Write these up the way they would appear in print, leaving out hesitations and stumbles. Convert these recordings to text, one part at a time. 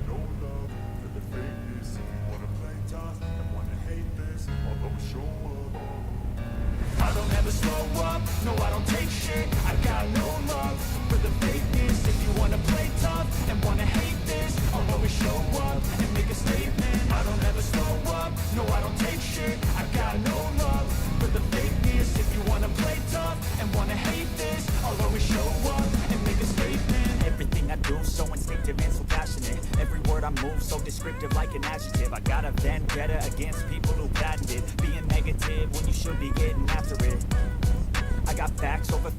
no love for the fakeness. If you wanna play tough and wanna hate this, I'll always show up. I don't ever slow up, no I don't take shit. I got no love for the fakeness. If you wanna play tough and wanna hate this, I'll always show up and make a statement. I don't ever slow up, no I don't take shit. I got no love for the fakeness. If you wanna play tough and wanna hate this, I'll always show up and make a statement. Everything I do so instinctive and so passionate. Every word I move so descriptive like an adjective. I got a vendetta against people who patented being negative when you should be getting after it. I got facts over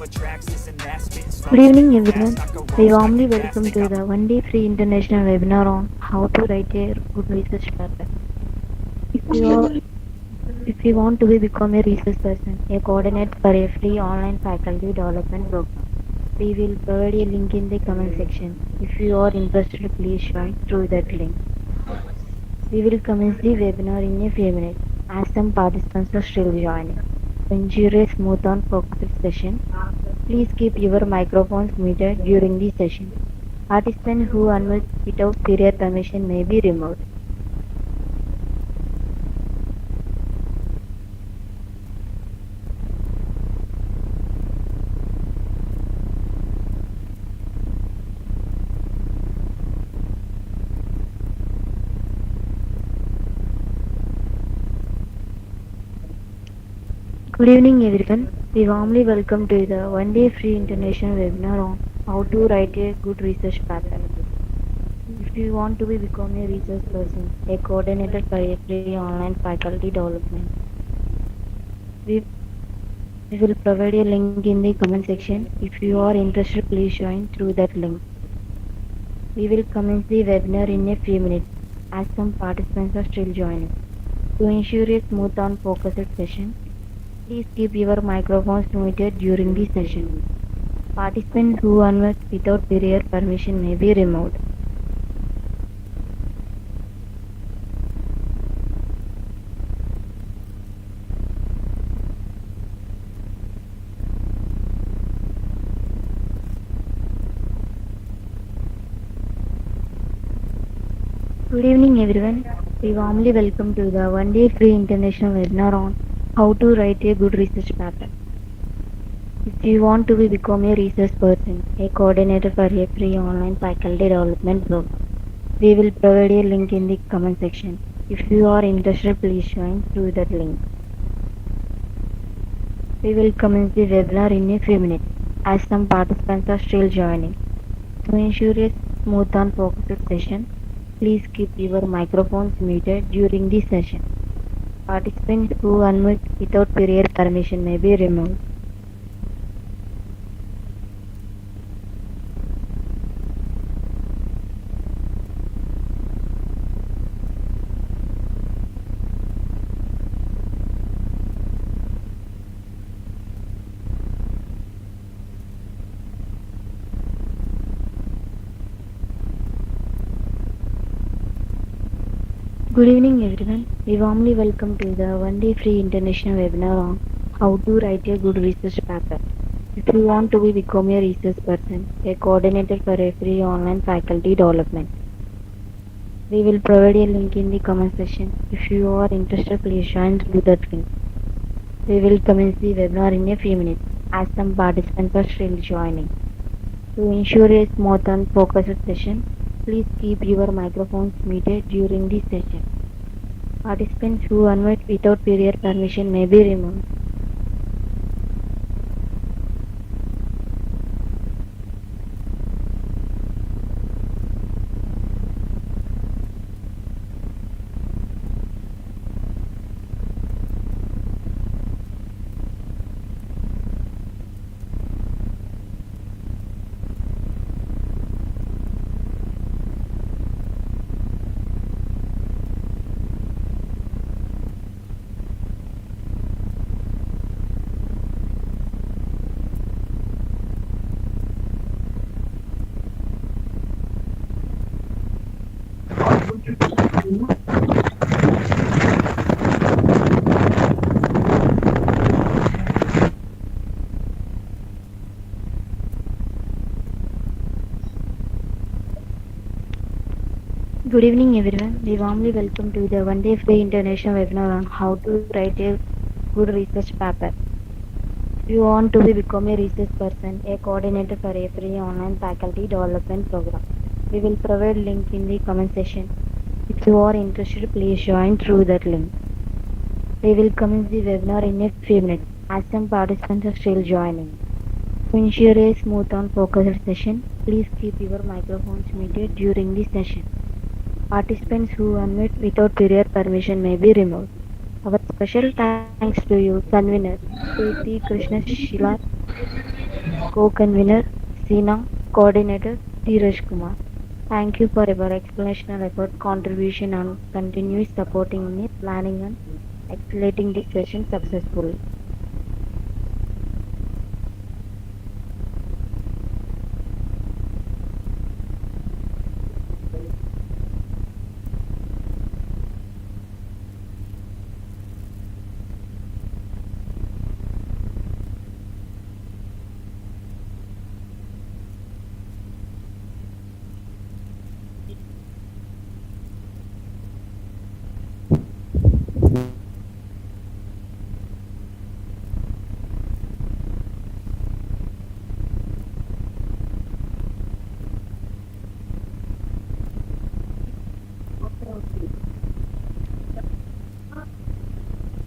tracks, this and that, spitting slow. Good evening, everyone. We warmly welcome to the one-day free international webinar on how to write a good research paper. If you are, if you want to become a research person, a coordinator for a free online faculty development program, we will provide a link in the comment section. If you are interested, please join through that link. We will commence the webinar in a few minutes, as some participants are still joining. To ensure a smooth and focused session, please keep your microphones muted during the session. Participants who unmute without prior permission may be removed. Good evening, everyone. We warmly welcome to the one-day free international webinar on how to write a good research paper. If you want to become a research person, a coordinator for a free online faculty development, we, we will provide a link in the comment section. If you are interested, please join through that link. We will commence the webinar in a few minutes, as some participants are still joining. To ensure a smooth and focused session, please keep your microphones muted during the session. Participants who unmute without prior permission may be removed. Good evening, everyone. We warmly welcome to the one-day free international webinar on how to write a good research paper. If you want to become a research person, a coordinator for a free online faculty development program, we will provide a link in the comment section. If you are interested, please join through that link. We will commence the webinar in a few minutes, as some participants are still joining. To ensure a smooth and focused session, please keep your microphones muted during the session. Participants who unmute without prior permission may be removed. Good evening, everyone. We warmly welcome to the one-day free international webinar on how to write a good research paper. If you want to become a research person, a coordinator for a free online faculty development, we will provide a link in the comment section. If you are interested, please join through that link. We will commence the webinar in a few minutes, as some participants are still joining. To ensure a smooth and focused session, please keep your microphones muted during the session. Participants who unmute without prior permission may be removed. Good evening, everyone. We warmly welcome to the one day free international webinar on how to write a good research paper. If you want to become a research person, a coordinator for a free online faculty development program, we will provide link in the comment section. If you are interested, please join through that link. We will commence the webinar in a few minutes as some participants are still joining. To ensure a smooth and focused session, please keep your microphones muted during the session. Participants who unmute without prior permission may be removed. Our special thanks to you, convener Preeti Krishna Shila, co-convener Sina, coordinator Dheeraj Kumar. Thank you for your explanation, effort, contribution, and continuous supporting in the planning and accelerating the session successfully.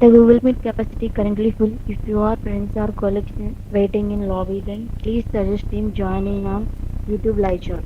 The Google Meet capacity currently full. If your friends or colleagues waiting in lobby, then please suggest him joining on YouTube live chat.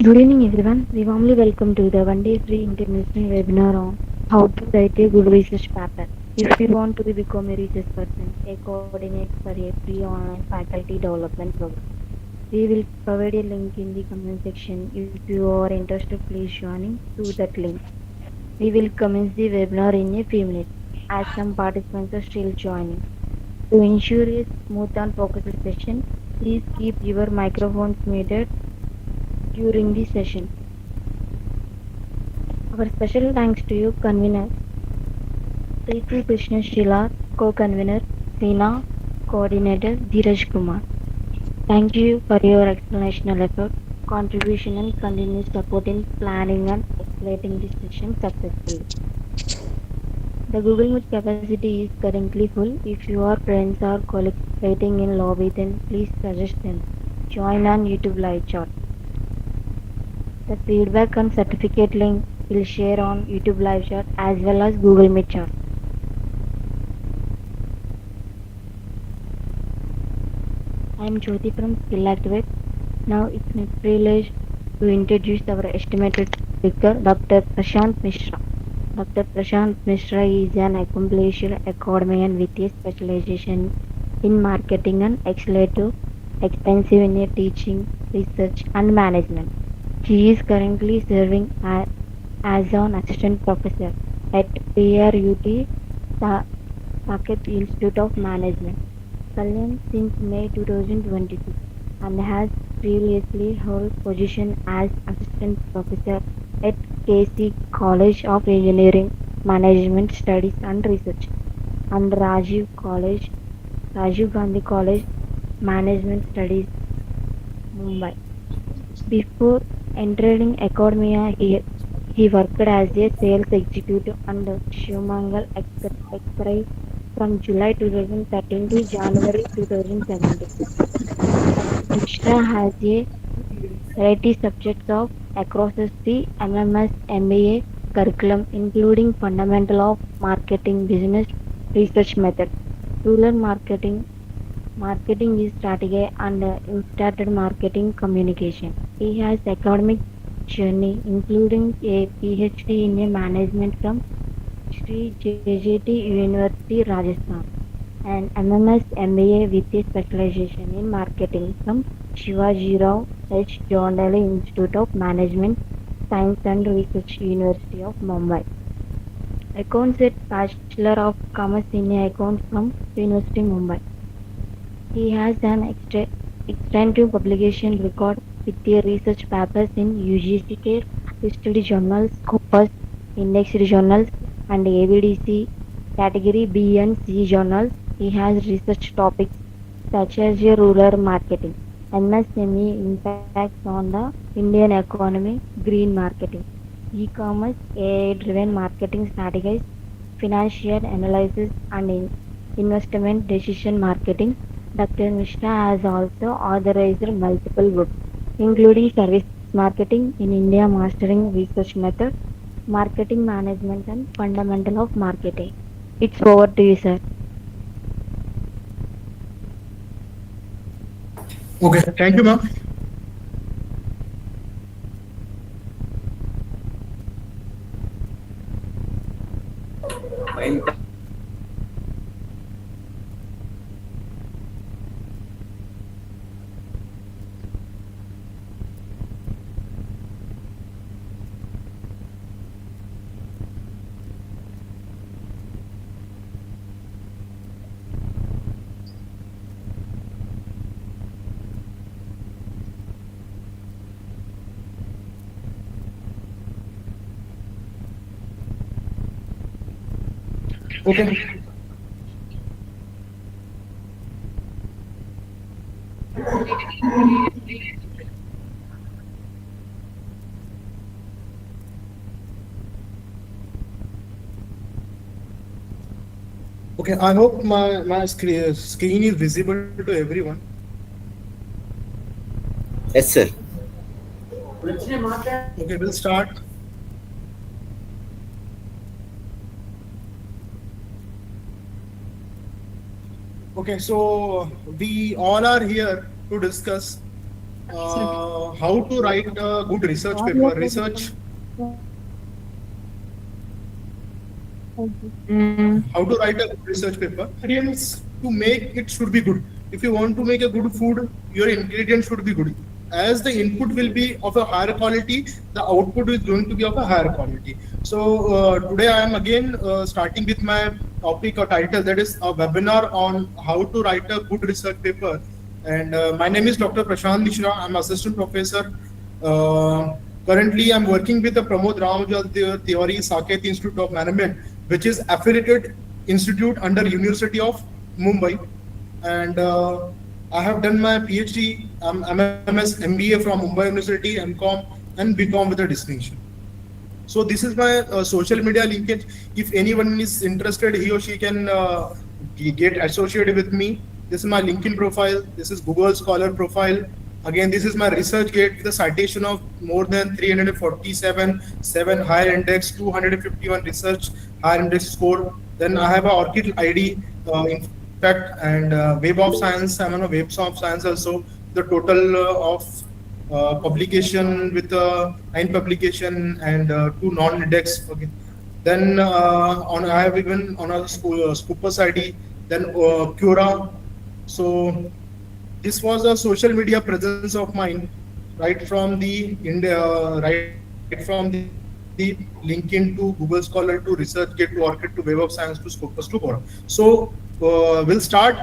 Good evening, everyone. We warmly welcome to the one day free international webinar on how to write a good research paper. If you want to become a research person, a coordinate for a free online faculty development program, we will provide a link in the comment section. If you are interested, please join through that link. We will commence the webinar in a few minutes as some participants are still joining. To ensure a smooth and focused session, please keep your microphones muted during the session. Our special thanks to you, convener Preeti Krishna Shila, co-convener Sina, coordinator Dheeraj Kumar. Thank you for your explanational effort, contribution, and continuous support in planning and accelerating this session successfully. The Google Meet capacity is currently full. If your friends or colleagues waiting in lobby, then please suggest them. Join on YouTube live chat. The feedback and certificate link will share on YouTube live chat as well as Google Meet chat. I am Jyoti from Skill Activate. Now it's my privilege to introduce our estimated speaker, Dr. Prashant Mishra. Dr. Prashant Mishra is an accomplished academician with a specialization in marketing and extensive in teaching, research, and management. He is currently serving as an assistant professor at PRUT Saket Institute of Management, Kalyan since May 2022 and has previously held position as assistant professor at KC College of Engineering, Management Studies and Research and Rajiv Gandhi College, Management Studies, Mumbai. Before entering academia, he worked as a sales executive under Shumangal Express from July 2013 to January 2017. Mishra has a variety subjects of across the MMS MBA curriculum, including fundamental of marketing, business research method, rural marketing is strategy and started marketing communication. He has academic journey including a PhD in a management from Sri JJT University, Rajasthan, and MMS MBA with a specialization in marketing from Shivajirao H. John Daly Institute of Management Science and Research, University of Mumbai. Accounts at Bachelor of Commerce in Accounts from University Mumbai. He has an extensive publication record with their research papers in UGC care, listed journals, Scopus, indexed journals, and ABDC category B and C journals. He has research topics such as rural marketing, MSME impacts on the Indian economy, green marketing, e-commerce, AI-driven marketing strategies, financial analysis, and investment decision marketing. Dr. Mishra has also authorized multiple books, including Service Marketing in India Mastering Research Method, Marketing Management, and Fundamental of Marketing. It's over to you, sir. Okay, thank you, ma'am. Okay. Okay, I hope my screen is visible to everyone. Yes, sir. Okay, we'll start. Okay, so we all are here to discuss how to write a good research paper. Research, how to write a good research paper. Ingredients to make it should be good. If you want to make a good food, your ingredients should be good. As the input will be of a higher quality, the output is going to be of a higher quality. So today I am again starting with my topic or title, that is a webinar on how to write a good research paper. And my name is Dr. Prashant Mishra. I'm assistant professor. Currently, I'm working with the Pramod Ramanujan Theory Saket Institute of Management, which is affiliated institute under University of Mumbai. And I have done my PhD, MMS, MBA from Mumbai University, MCom, and BCom with a distinction. So this is my social media linkage. If anyone is interested, he or she can get associated with me. This is my LinkedIn profile. This is Google Scholar profile. Again, this is my research gate with a citation of more than 347, 7 higher index, 251 research higher index score. Then I have a ORCID ID, in fact, and Web of Science. I'm on a Web of Science also. The total of publication with 9 publication and 2 non-index. Okay. Then on I have even on a Scopus ID. Then Cura. So this was a social media presence of mine, right from the India, right from the LinkedIn to Google Scholar to ResearchGate to ORCID to Web of Science to Scopus to Quora. So we'll start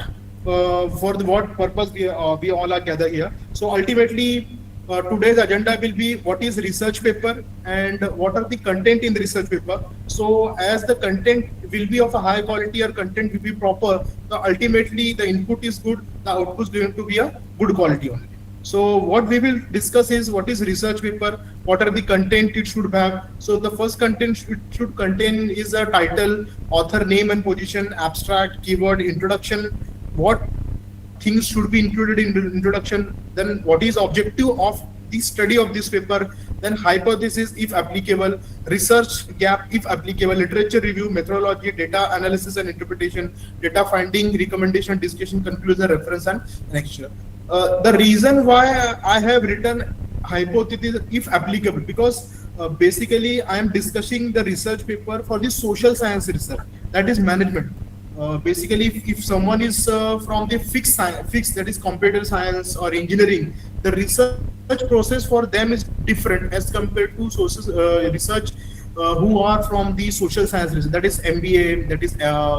for the what purpose we all are gathered here. So ultimately, today's agenda will be what is research paper and what are the content in the research paper. So as the content will be of a high quality or content will be proper, so ultimately the input is good, the output is going to be a good quality only. So what we will discuss is what is research paper, what are the content it should have. So the first content it should contain is a title, author name and position, abstract, keyword, introduction, what things should be included in the introduction, then what is objective of the study of this paper, then hypothesis if applicable, research gap if applicable, literature review, methodology, data analysis and interpretation, data finding, recommendation, discussion, conclusion, reference and annexure. The reason why I have written hypothesis if applicable, because basically I am discussing the research paper for the social science research, that is management. Basically, if someone is from the fixed science, fixed, that is computer science or engineering, the research process for them is different as compared to sources research who are from the social science research, that is MBA, that is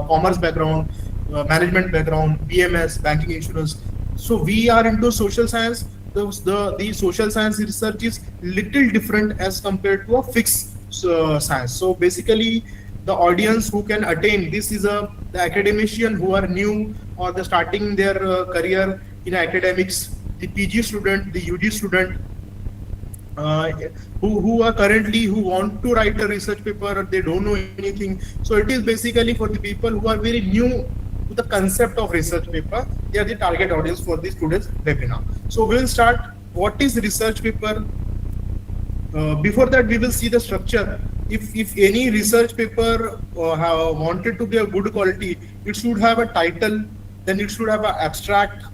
commerce background, management background, BMS, banking insurance. So we are into social science. The social science research is little different as compared to a fixed science. So basically, the audience who can attain this is the academician who are new or the starting their career in academics, the PG student, the UG student, uh, who are currently who want to write a research paper or they don't know anything. So it is basically for the people who are very new to the concept of research paper. They are the target audience for the students webinar. So we will start what is research paper. Before that, we will see the structure. If any research paper wanted to be a good quality, it should have a title, then it should have an abstract,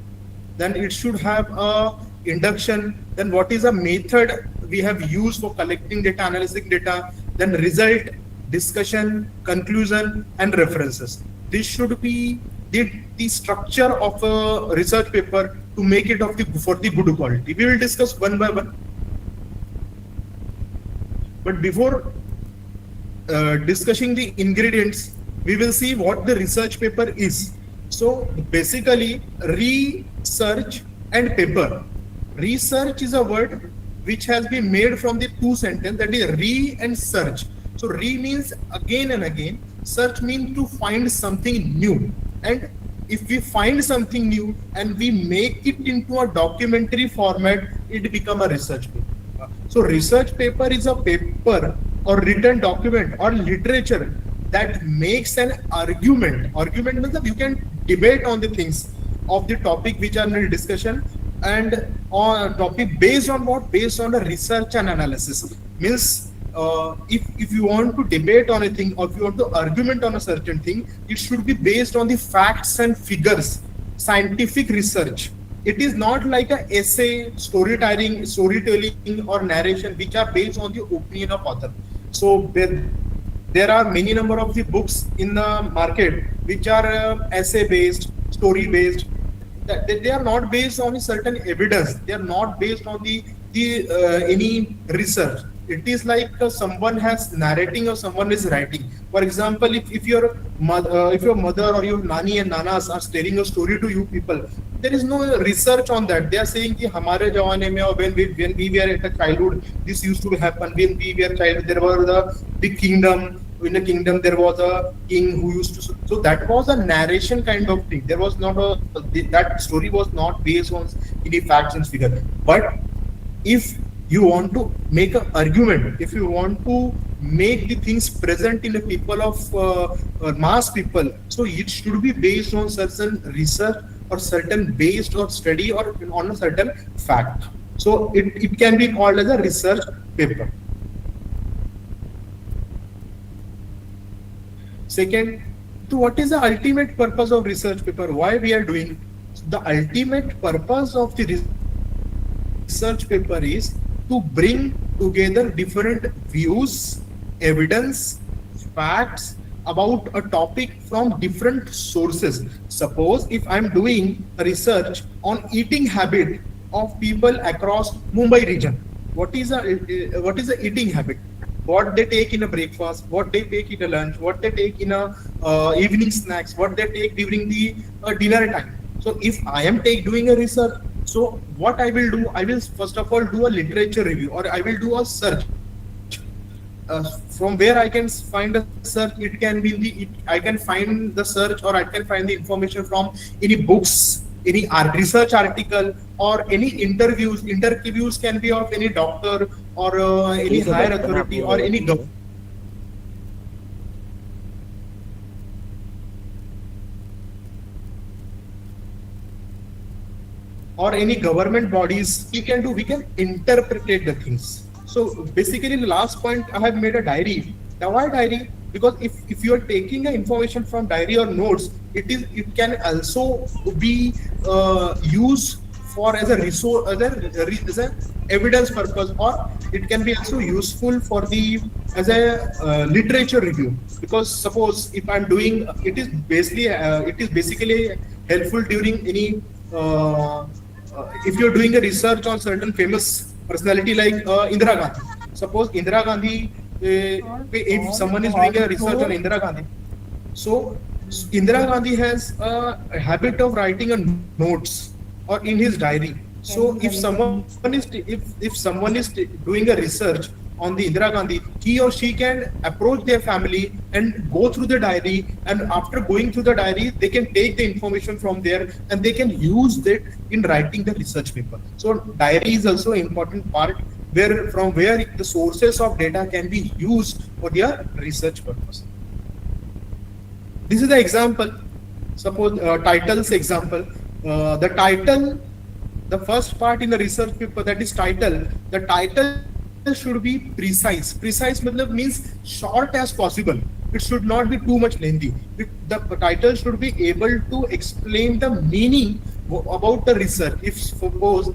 then it should have a induction, then what is a method we have used for collecting data, analyzing data, then result, discussion, conclusion, and references. This should be the structure of a research paper to make it of the for the good quality. We will discuss one by one. But before discussing the ingredients, we will see what the research paper is. So basically, research and paper. Research is a word which has been made from the two sentences, that is re and search. So re means again and again, search means to find something new. And if we find something new and we make it into a documentary format, it become a research paper. So research paper is a paper or written document or literature that makes an argument. Argument means that you can debate on the things of the topic which are in discussion, and on topic based on what? Based on the research and analysis. Means if you want to debate on a thing or if you want to argument on a certain thing, it should be based on the facts and figures, scientific research. It is not like a essay, storytelling or narration which are based on the opinion of author. So there are many number of the books in the market which are essay based, story based. That they are not based on a certain evidence. They are not based on the any research. It is like someone has narrating or someone is writing. For example, if your mother or your nani and nanas are telling a story to you people, there is no research on that. They are saying कि हमारे जमाने में or when we were at a childhood, this used to happen. When we were child, there were the big kingdom. In the kingdom, there was a king who used to. So that was a narration kind of thing. There was not that story was not based on any facts and figures. But if you want to make an argument, if you want to make the things present in the people of mass people, so it should be based on certain research or certain based or study or on a certain fact. So it can be called as a research paper. Second, so what is the ultimate purpose of research paper? Why we are doing? The ultimate purpose of the research paper is to bring together different views, evidence, facts about a topic from different sources. Suppose if I'm doing a research on eating habit of people across Mumbai region, what is the eating habit? What they take in a breakfast, what they take in a lunch, what they take in a evening snacks, what they take during the dinner time. So if I am doing a research, so what I will do, I will first of all do a literature review or I will do a search. From where I can find a search, it can be I can find the search or I can find the information from any books, any research article or any interviews. Interviews can be of any doctor or any higher authority or any government. Or any government bodies, we can interpret the things. So basically the last point, I have made a diary. Now why diary? Because if you are taking the information from diary or notes, it can also be used for as a resource, as a evidence purpose, or it can be also useful for the as a literature review. Because suppose if I'm doing, it is basically helpful during any if you're doing a research on certain famous personality like Indira Gandhi. Suppose Indira Gandhi, if someone is doing a research on Indira Gandhi, so Indira Gandhi has a habit of writing a notes. or in his diary. So if someone is doing a research on the Indira Gandhi, he or she can approach their family and go through the diary, and after going through the diary, they can take the information from there and they can use that in writing the research paper. So diary is also an important part from where the sources of data can be used for their research purpose. This is the example. Suppose titles example. The title, the first part in the research paper, that is title. The title should be precise. Precise means short as possible. It should not be too much lengthy. The title should be able to explain the meaning about the research. If suppose,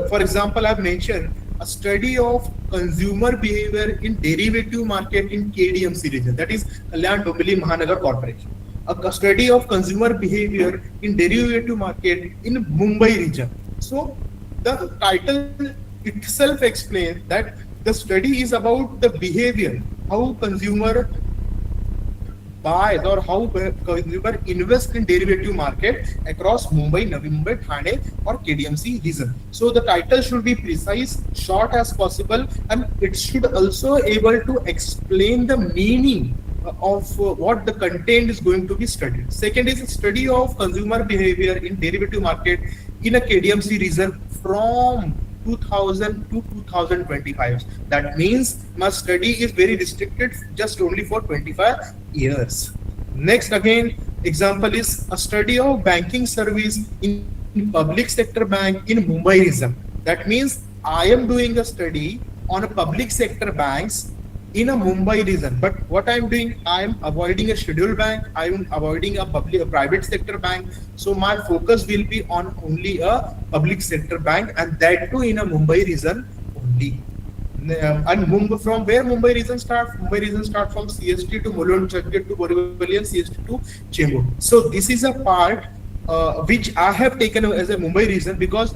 for example, I've mentioned a study of consumer behavior in derivative market in KDMC region, that is Kalyan Dombivli Mahanagar Corporation. A study of consumer behavior in derivative market in Mumbai region. So the title itself explains that the study is about the behavior, how consumer buys or how consumer invest in derivative market across Mumbai, Navi Mumbai, Thane or KDMC region. So the title should be precise, short as possible, and it should also able to explain the meaning of what the content is going to be studied. Second is a study of consumer behavior in derivative market in a KDMC region from 2000 to 2025. That means my study is very restricted, just only for 25 years. Next again, example is a study of banking service in public sector bank in Mumbai region. That means I am doing a study on a public sector banks in a Mumbai region. But what I'm doing, I'm avoiding a scheduled bank, I'm avoiding a private sector bank. So my focus will be on only a public sector bank, and that too in a Mumbai region only. And from where Mumbai region start? Mumbai region start from CST to Mulund, Chhattisgarh to Borivali, and CST to Chembur. So this is a part which I have taken as a Mumbai region because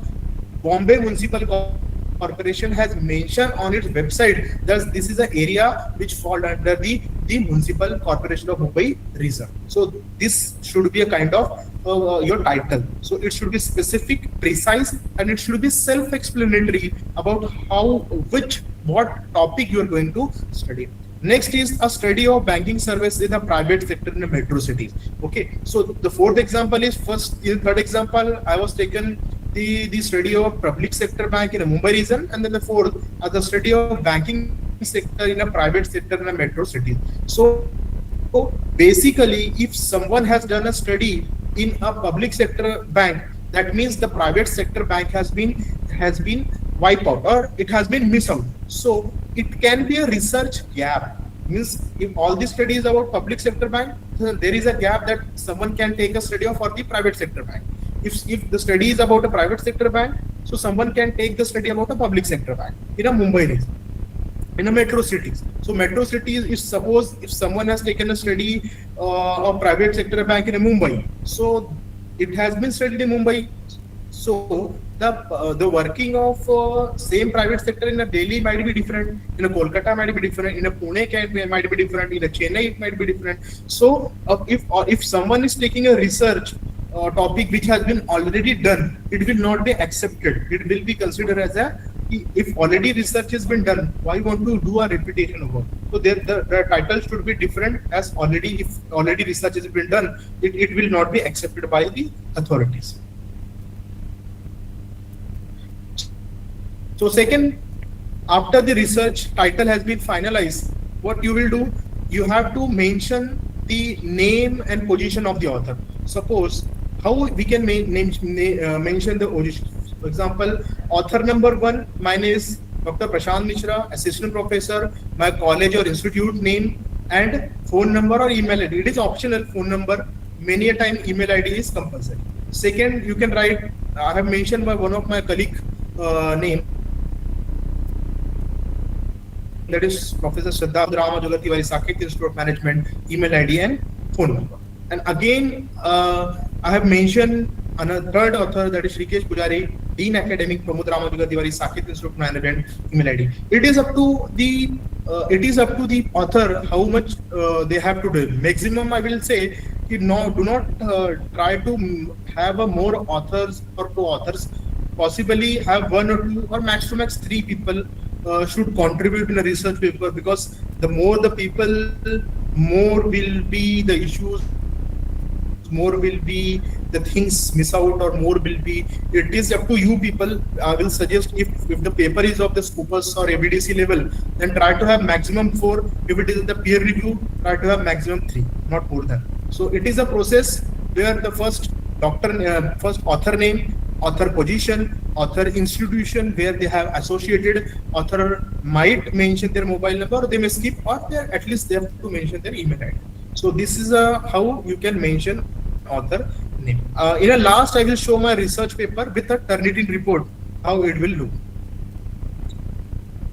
Bombay Municipal Corporation has mentioned on its website that this is an area which fall under the Municipal Corporation of Mumbai region. So this should be a kind of your title. So it should be specific, precise, and it should be self-explanatory about what topic you are going to study. Next is a study of banking service in the private sector in the metro cities. Okay, so the fourth example is third example I was taken the study of public sector bank in a Mumbai region, and then the fourth the study of banking sector in a private sector in a metro city. So basically, if someone has done a study in a public sector bank, that means the private sector bank has been wiped out or it has been missed out. So it can be a research gap. Means if all the study is about public sector bank, then there is a gap that someone can take a study of for the private sector bank. If the study is about a private sector bank, so someone can take the study about a public sector bank in a Mumbai region, in a metro cities. So metro cities is, suppose if someone has taken a study of private sector bank in a Mumbai, so it has been studied in Mumbai. So the working of same private sector in a Delhi might be different, in a Kolkata might be different, in a Pune might be different, in a Chennai it might be different. So if someone is taking a research topic which has been already done, it will not be accepted. It will be considered as if already research has been done, why want to do a repetition of work? So the title should be different, as if already research has been done, it will not be accepted by the authorities. So second, after the research title has been finalized, what you will do, you have to mention the name and position of the author. Suppose how we can mention the position. For example, author number 1, my name is Dr. Prashant Mishra, assistant professor, my college or institute name, and phone number or email ID. It is optional, phone number. Many a time email ID is compulsory. Second, you can write, I have mentioned by one of my colleague name, that is Professor Shraddha Rama Jagatiwari, Saket Institute of Management, email ID and phone number. And again, I have mentioned another third author, that is Shrikesh Pujari, Dean Academic, Pramod Rama Jagatiwari, Saket Institute of Management, email ID. It is up to the author how much they have to do. Maximum, I will say, do not try to have a more authors or co-authors. Possibly have one or two or max to max three people should contribute in a research paper, because the more the people, more will be the issues, more will be the things miss out, or more will be. It is up to you people. I will suggest, if the paper is of the Scopus or ABDC level, then try to have maximum 4. If it is the peer review, try to have maximum 3, not more than. So it is a process where the first author name, author position, author institution where they have associated. Author might mention their mobile number, or they may skip, or at least they have to mention their email ID. So this is how you can mention author name. In a last, I will show my research paper with a Turnitin report, how it will look.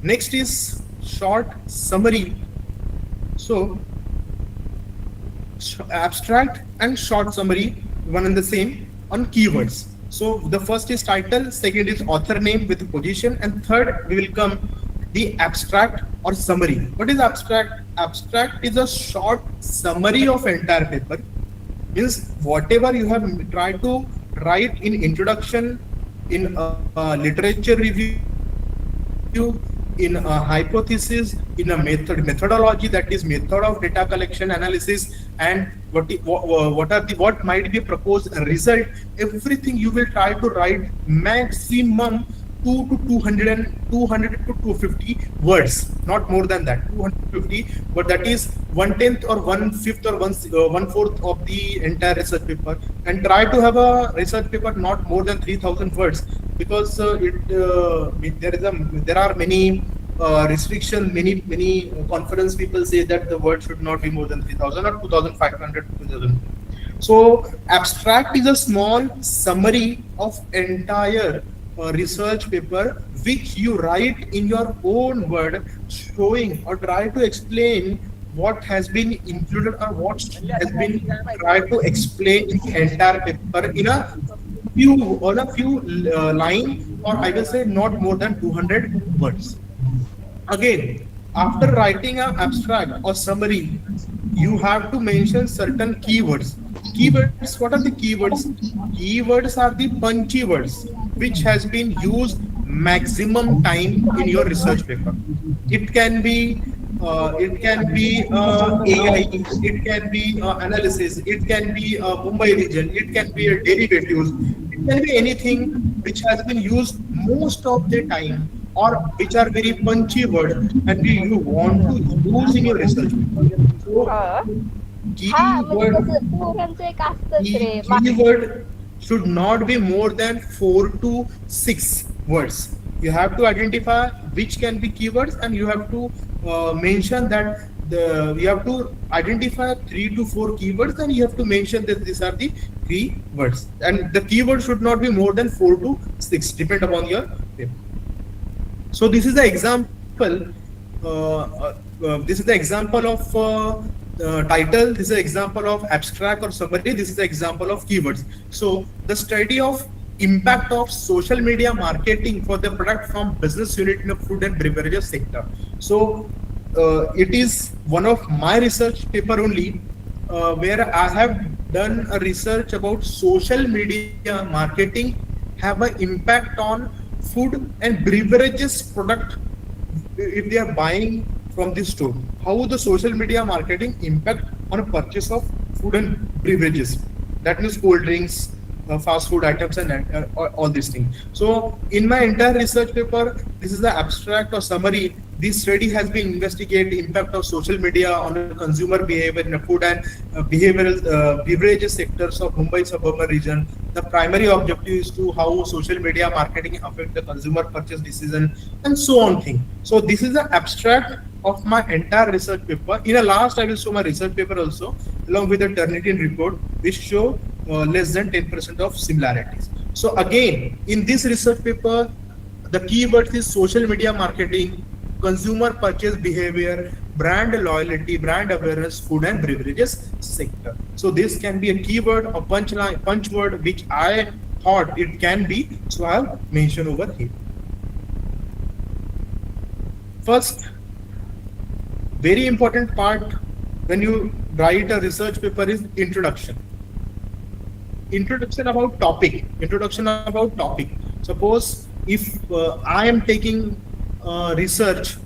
Next is short summary. So abstract and short summary, one and the same, on keywords. So the first is title, second is author name with position, and third we will come the abstract or summary. What is abstract? Abstract is a short summary of entire paper. Means whatever you have tried to write in introduction, in literature review, in a hypothesis, in a methodology, that is method of data collection analysis, and what might be a proposed result. Everything you will try to write maximum 200 to 250 words, not more than that. 250, but that is 1/10 or 1/5 or 1/4 of the entire research paper. And try to have a research paper not more than 3,000 words, because there are many restrictions. Many conference people say that the word should not be more than 3,000 or 2,500 to 2,000. So abstract is a small summary of entire research paper, which you write in your own word, showing or try to explain what has been included or what has been tried to explain in the entire paper in a few line, or I will say not more than 200 words. Again, after writing an abstract or summary, you have to mention certain keywords. Keywords, what are the keywords? Keywords are the punchy words which has been used maximum time in your research paper. It can be AI, it can be analysis, it can be Mumbai region, it can be derivatives, it can be anything which has been used most of the time, or which are very punchy words and you want to use in your research paper. So keyword should not be more than 4 to 6 words. You have to identify which can be keywords, and you have to mention that you have to identify 3 to 4 keywords, and you have to mention that these are the keywords. And the keyword should not be more than 4 to 6, depend upon your paper. So this is the example. This is the example of title. This is an example of abstract or summary. This is the example of keywords. So the study of impact of social media marketing for the product from business unit in the food and beverages sector. So it is one of my research paper only, where I have done a research about social media marketing have an impact on food and beverages product if they are buying from this store. How the social media marketing impact on a purchase of food and beverages. That means cold drinks, fast food items, and all these things. So in my entire research paper, this is the abstract or summary. This study has been investigated impact of social media on the consumer behavior in the food and behavioral beverages sectors of Mumbai suburban region. The primary objective is to how social media marketing affect the consumer purchase decision and so on thing. So this is the abstract of my entire research paper. In a last, I will show my research paper also, along with the Turnitin report, which show less than 10% of similarities. So again, in this research paper, the keywords is social media marketing, consumer purchase behavior, brand loyalty, brand awareness, food and beverages sector. So this can be a keyword or punch word, which I thought it can be. So I have mentioned over here. First, very important part when you write a research paper is introduction. Introduction about topic. Suppose if I am taking research,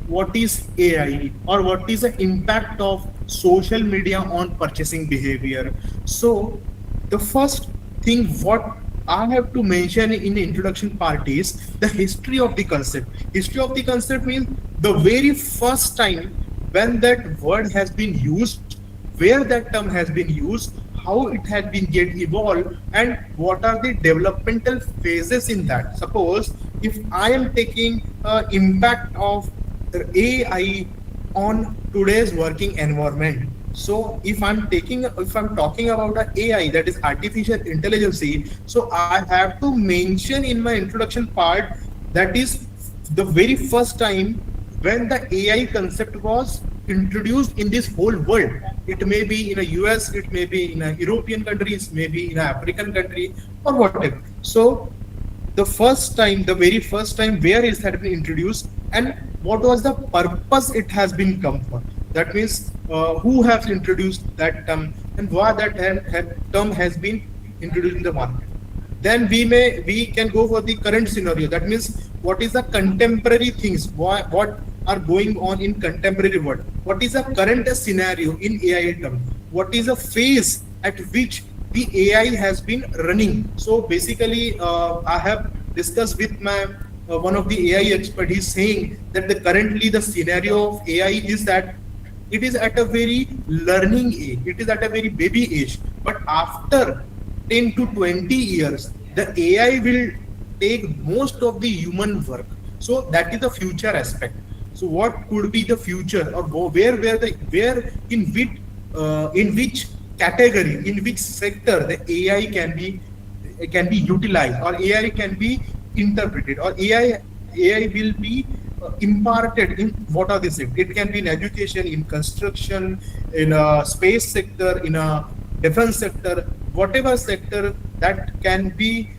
what is AI or what is the impact of social media on purchasing behavior. So the first thing what I have to mention in the introduction part is the history of the concept. History of the concept means the very first time when that word has been used, where that term has been used, how it has been get evolved, and what are the developmental phases in that. Suppose if I am taking impact of AI on today's working environment. So if I'm talking about a AI, that is artificial intelligence, so I have to mention in my introduction part that is the very first time when the AI concept was introduced in this whole world. It may be in a US, it may be in a European countries, maybe in an African country or whatever. So the very first time where it had been introduced and what was the purpose it has been come for. That means who has introduced that term and why that term has been introduced in the market. Then we can go for the current scenario. That means what is the contemporary things, what are going on in contemporary world, what is the current scenario in AI term, what is the phase at which the AI has been running. So basically I have discussed with my one of the AI expert. He's saying that currently the scenario of AI is that it is at a very learning age, it is at a very baby age, but after 10 to 20 years the AI will take most of the human work. So that is the future aspect. So what could be the future, or where in which category, in which sector the AI can be utilized, or AI can be interpreted, or AI will be imparted in what are the sectors. It can be in education, in construction, in a space sector, in a defense sector, whatever sector that can be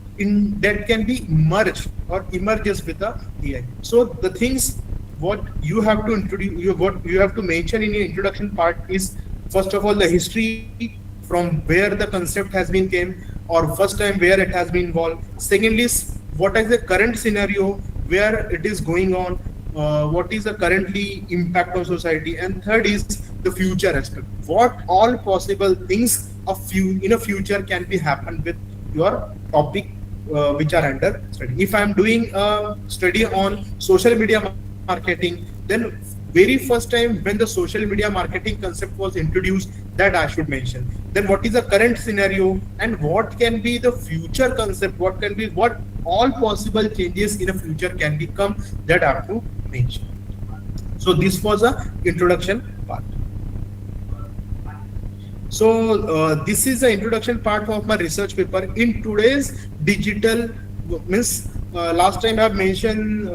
merged or emerges with the AI. So the things what you have to introduce, what you have to mention in your introduction part is first of all the history from where the concept has been came, or first time where it has been involved. Second is what is the current scenario where it is going on, what is the currently impact on society, and third is the future aspect. What all possible things in a future can be happen with your topic which are under study. If I am doing a study on social media marketing, then very first time when the social media marketing concept was introduced, that I should mention. Then what is the current scenario and what can be the future concept, what all possible changes in the future can become, that I have to mention. So this was a introduction part. So this is the introduction part of my research paper. In today's digital means last time I have mentioned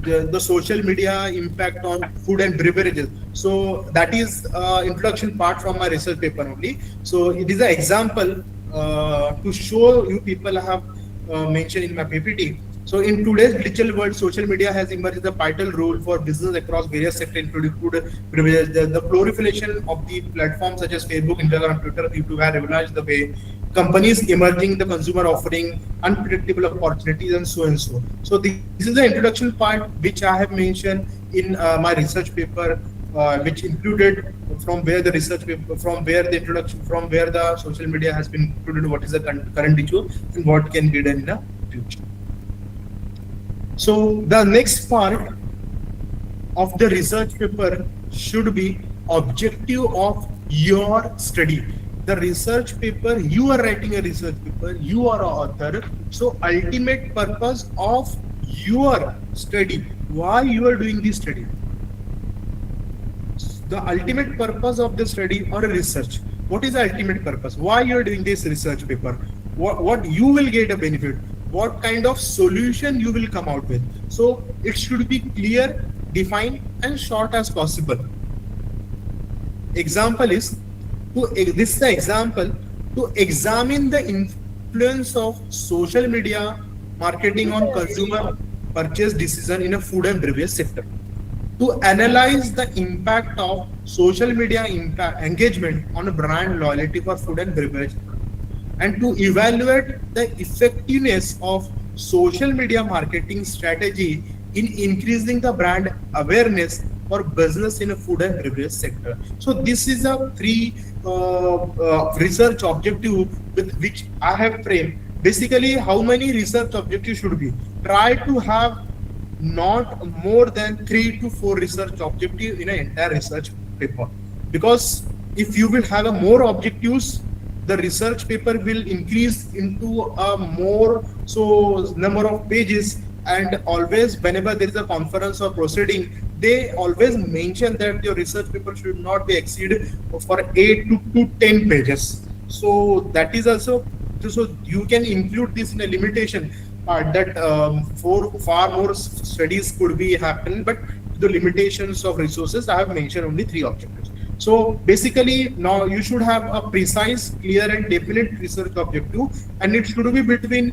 the social media impact on food and beverages. So that is introduction part from my research paper only. So it is an example to show you people I have mentioned in my PPT. So in today's digital world, social media has emerged as a vital role for business across various sectors, including food, beverages. The proliferation of the platforms such as Facebook, Instagram, Twitter, YouTube have revolutionized the way companies emerging the consumer offering unpredictable opportunities and so and so. So this is the introduction part which I have mentioned in my research paper, which included from where the research paper, from where the introduction, from where the social media has been included, what is the current issue and what can be done in the future. So the next part of the research paper should be objective of your study. The research paper, you are writing a research paper, you are an author. So ultimate purpose of your study, why you are doing this study. The ultimate purpose of the study or research. What is the ultimate purpose? Why you are doing this research paper? What you will get a benefit? What kind of solution you will come out with? So it should be clear, defined, and short as possible. Example is this is the example to examine the influence of social media marketing on consumer purchase decision in a food and beverage sector. to analyze the impact of social media impact engagement on brand loyalty for food and beverage, and to evaluate the effectiveness of social media marketing strategy in increasing the brand awareness for business in a food and beverage sector. So this is a three research objective with which I have framed. Basically, how many research objectives should be? Try to have not more than 3 to 4 research objectives in an entire research paper, because if you will have a more objectives, the research paper will increase into a more so number of pages. And always whenever there is a conference or proceeding, they always mention that your research paper should not be exceeded for 8 to 10 pages. So that is also, so you can include this in a limitation part that for far more studies could be happen, but the limitations of resources, I have mentioned only 3 objectives. So basically now you should have a precise, clear and definite research objective, and it should be between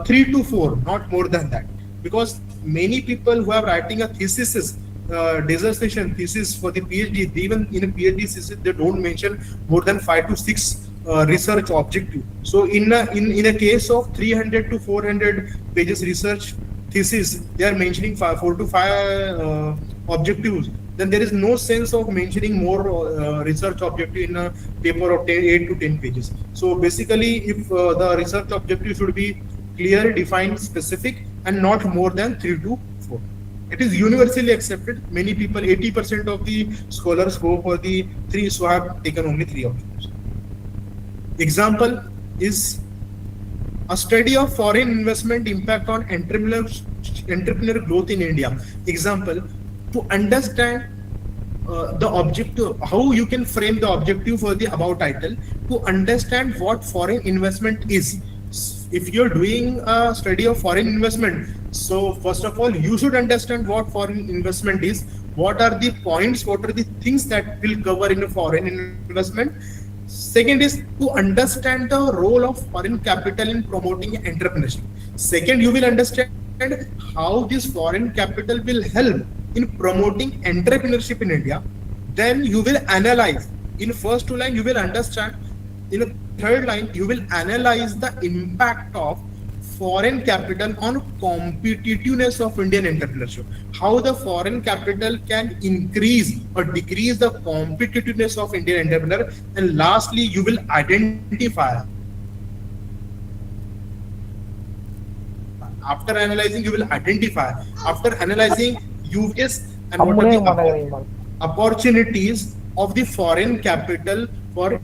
3 to 4, not more than that. Because many people who are writing a thesis, dissertation thesis for the PhD, even in a PhD thesis, they don't mention more than 5 to 6 research objective. So in a case of 300 to 400 pages research thesis, they are mentioning 4 to 5 objectives. Then there is no sense of mentioning more research objective in a paper of 8 to 10 pages. So basically, if the research objective should be clear, defined, specific, and not more than 3 to 4. It is universally accepted. Many people, 80% of the scholars go for the 3, so I have taken only 3 objectives. Example is a study of foreign investment impact on entrepreneur growth in India. Example, to understand the objective, how you can frame the objective for the above title, to understand what foreign investment is. If you're doing a study of foreign investment, so first of all, you should understand what foreign investment is, what are the points, what are the things that will cover in a foreign investment. Second is to understand the role of foreign capital in promoting entrepreneurship. Second, you will understand how this foreign capital will help in promoting entrepreneurship in India. Then you will analyze. In first 2 lines, you will understand. In the third line, you will analyze the impact of foreign capital on competitiveness of Indian entrepreneurship. How the foreign capital can increase or decrease the competitiveness of Indian entrepreneur. And lastly, you will identify. After analyzing, you will identify. After analyzing, you guess and what are the opportunities of the foreign capital for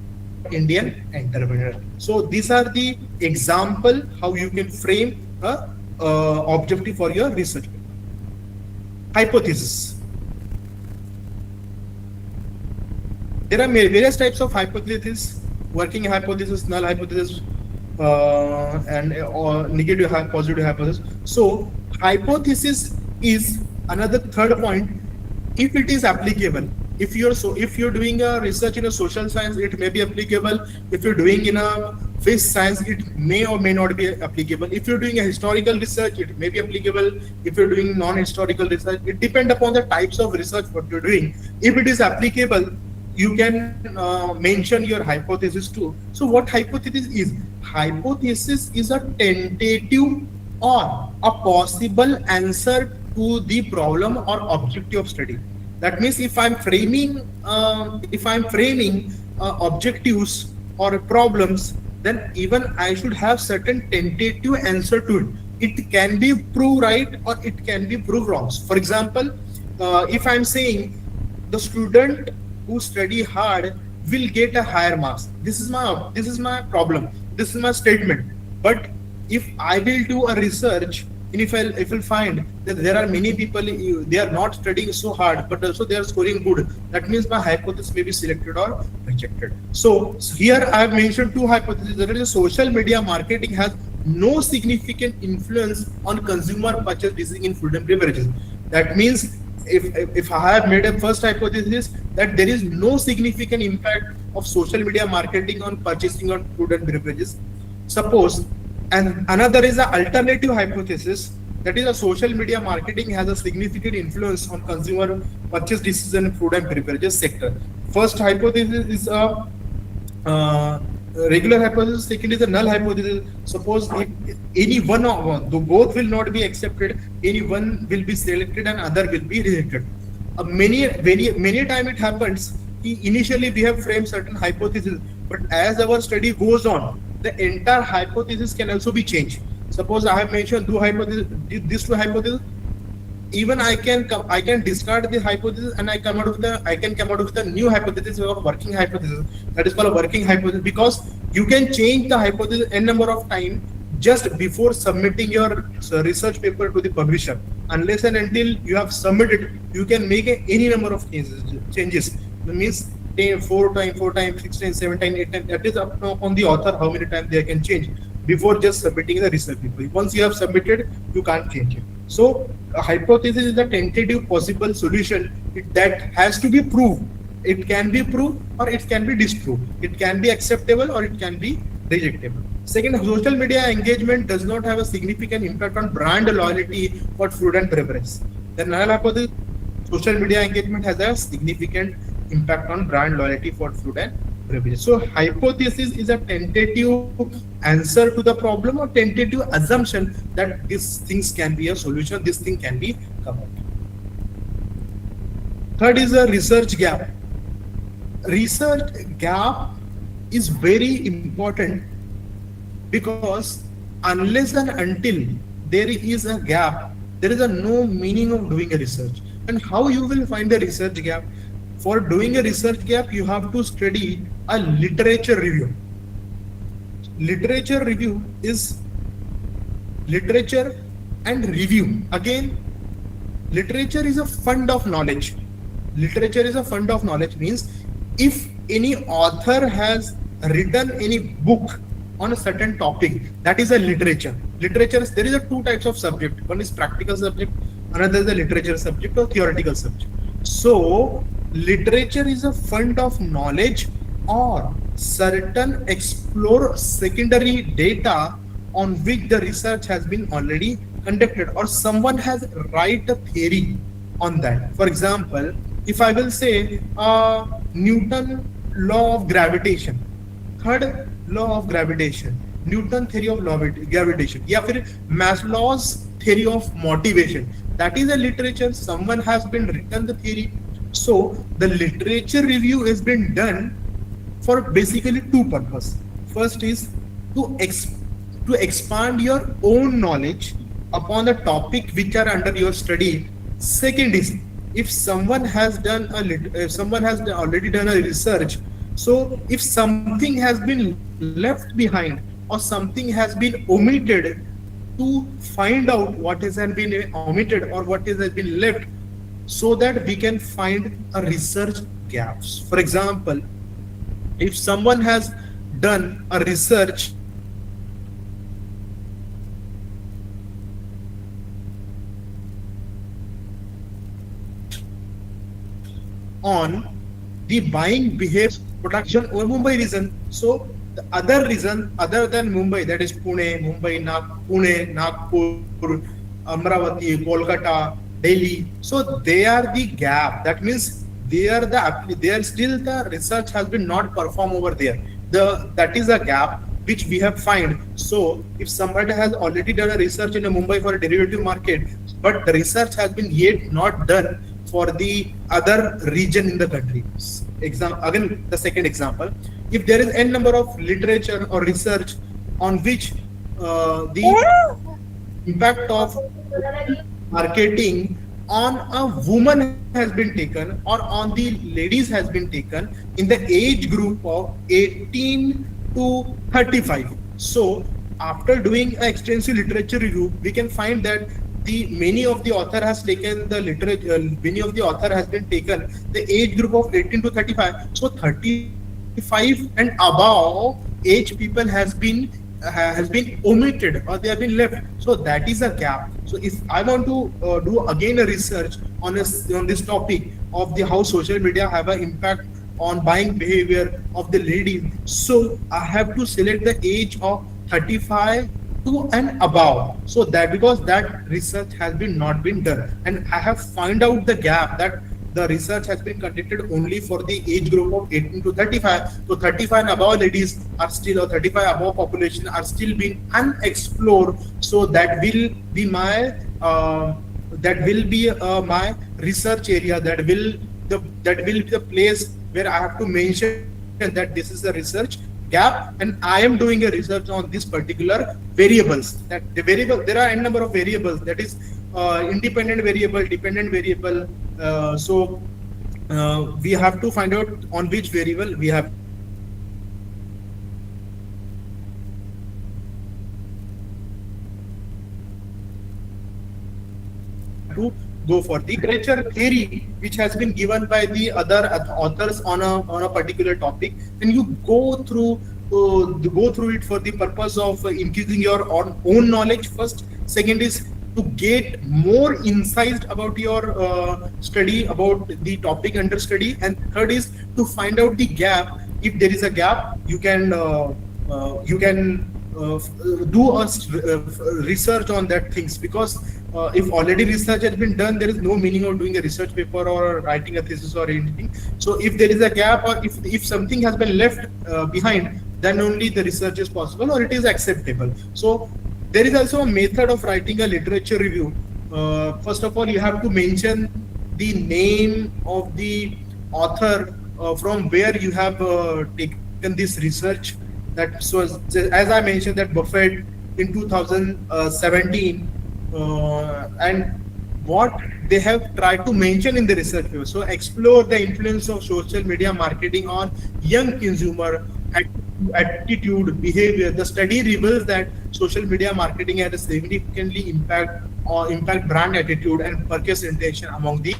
Indian entrepreneur. So these are the example how you can frame a objective for your research paper. Hypothesis. There are various types of hypotheses: working hypothesis, null hypothesis, and negative positive hypothesis. So hypothesis is another third point. If it is applicable, if you're doing a research in a social science, it may be applicable. If you're doing in a fish science, it may or may not be applicable. If you're doing a historical research, it may be applicable. If you're doing non-historical research, it depends upon the types of research what you're doing. If it is applicable, you can mention your hypothesis too. So what hypothesis is? Hypothesis is a tentative or a possible answer to the problem or objective of study. That means if I'm framing objectives or problems, then even I should have certain tentative answer to it. It can be proved right or it can be proved wrong. For example, if I'm saying the student who study hard will get a higher marks, this is my problem. This is my statement. But if I will do a research, and if I'll find that there are many people, they are not studying so hard, but also they are scoring good, that means my hypothesis may be selected or rejected. So here I have mentioned 2 hypotheses. There is social media marketing has no significant influence on consumer purchase decision in food and beverages. That means if I have made a first hypothesis that there is no significant impact of social media marketing on purchasing on food and beverages, suppose. And another is an alternative hypothesis that is a social media marketing has a significant influence on consumer purchase decision in food and beverages sector. First hypothesis is a uh, regular hypothesis, second is a null hypothesis. Suppose if any one of though both will not be accepted, any one will be selected and other will be rejected. Many time it happens, initially we have framed certain hypotheses, but as our study goes on, the entire hypothesis can also be changed. Suppose I have mentioned these two hypotheses, even I can discard the hypothesis and I can come out with a new hypothesis or working hypothesis. That is called a working hypothesis, because you can change the hypothesis n number of time just before submitting your research paper to the publisher. Unless and until you have submitted, you can make any number of changes. That means 4 times, 6 times, 7 times, 8 times. That is up on the author how many times they can change before just submitting the research paper. Once you have submitted, you can't change it. So a hypothesis is a tentative possible solution that has to be proved. It can be proved or it can be disproved. It can be acceptable or it can be rejectable. Second, social media engagement does not have a significant impact on brand loyalty for food and beverage. The null hypothesis, social media engagement has a significant impact on brand loyalty for food and beverage. So hypothesis is a tentative answer to the problem or tentative assumption that these things can be a solution, this thing can be covered. Third is a research gap. Research gap is very important, because unless and until there is a gap, there is a no meaning of doing a research. And how you will find the research gap? For doing a research gap, you have to study a literature review. Literature review is literature and review. Again, literature is a fund of knowledge. Literature is a fund of knowledge means if any author has written any book on a certain topic, that is a literature. Literature, there is a two types of subject. One is practical subject, another is a literature subject or theoretical subject. So literature is a fund of knowledge or certain explore secondary data on which the research has been already conducted, or someone has write a theory on that. For example, if I will say Newton law of gravitation, third law of gravitation, Newton theory of gravitation, या फिर Maslow's theory of motivation, that is a literature. Someone has been written the theory. So the literature review has been done for basically two purposes. First is to expand your own knowledge upon the topic which are under your study. Second is, if someone has done already done a research, so if something has been left behind or something has been omitted, to find out what has been omitted or what has been left, so that we can find a research gaps. For example, if someone has done a research on the buying behavior production or Mumbai region, so the other region other than Mumbai, that is Pune, Nagpur, Amravati, Kolkata, Delhi, so they are the gap. That means they are still the research has been not performed over there. That is a gap which we have find. So if somebody has already done a research in a Mumbai for a derivative market, but the research has been yet not done for the other region in the country. Again, the second example, if there is n number of literature or research on which the impact of marketing on a woman has been taken or on the ladies has been taken in the age group of 18 to 35. So after doing an extensive literature review, we can find that many of the author has taken the literature, many of the author has been taken the age group of 18 to 35. So 35 and above age people has been omitted or they have been left. So that is a gap. So if I want to do again a research on this topic of the how social media have an impact on buying behavior of the ladies, so I have to select the age of 35 to and above, so that because that research has been not been done, and I have find out the gap that the research has been conducted only for the age group of 18 to 35. So 35 and above ladies are still, or 35 above population are still being unexplored. So that will be my my research area. That will be the place where I have to mention that this is the research gap, and I am doing a research on this particular variables. That the variable, there are n number of variables. That is independent variable, dependent variable. We have to find out on which variable we have to go for the literature theory, which has been given by the other authors on a particular topic, and you go through it for the purpose of increasing your own knowledge first. Second is to get more insight about your study, about the topic under study, and third is to find out the gap. If there is a gap, you can do research on that things, because if already research has been done, there is no meaning of doing a research paper or writing a thesis or anything. So if there is a gap, or if something has been left behind, then only the research is possible or it is acceptable. So there is also a method of writing a literature review. First of all, you have to mention the name of the author from where you have taken this research. That, so as I mentioned, that Buffett in 2017, and what they have tried to mention in the research paper. So explore the influence of social media marketing on young consumer attitude, behavior. The study reveals that social media marketing had a significantly impact brand attitude and purchase intention among the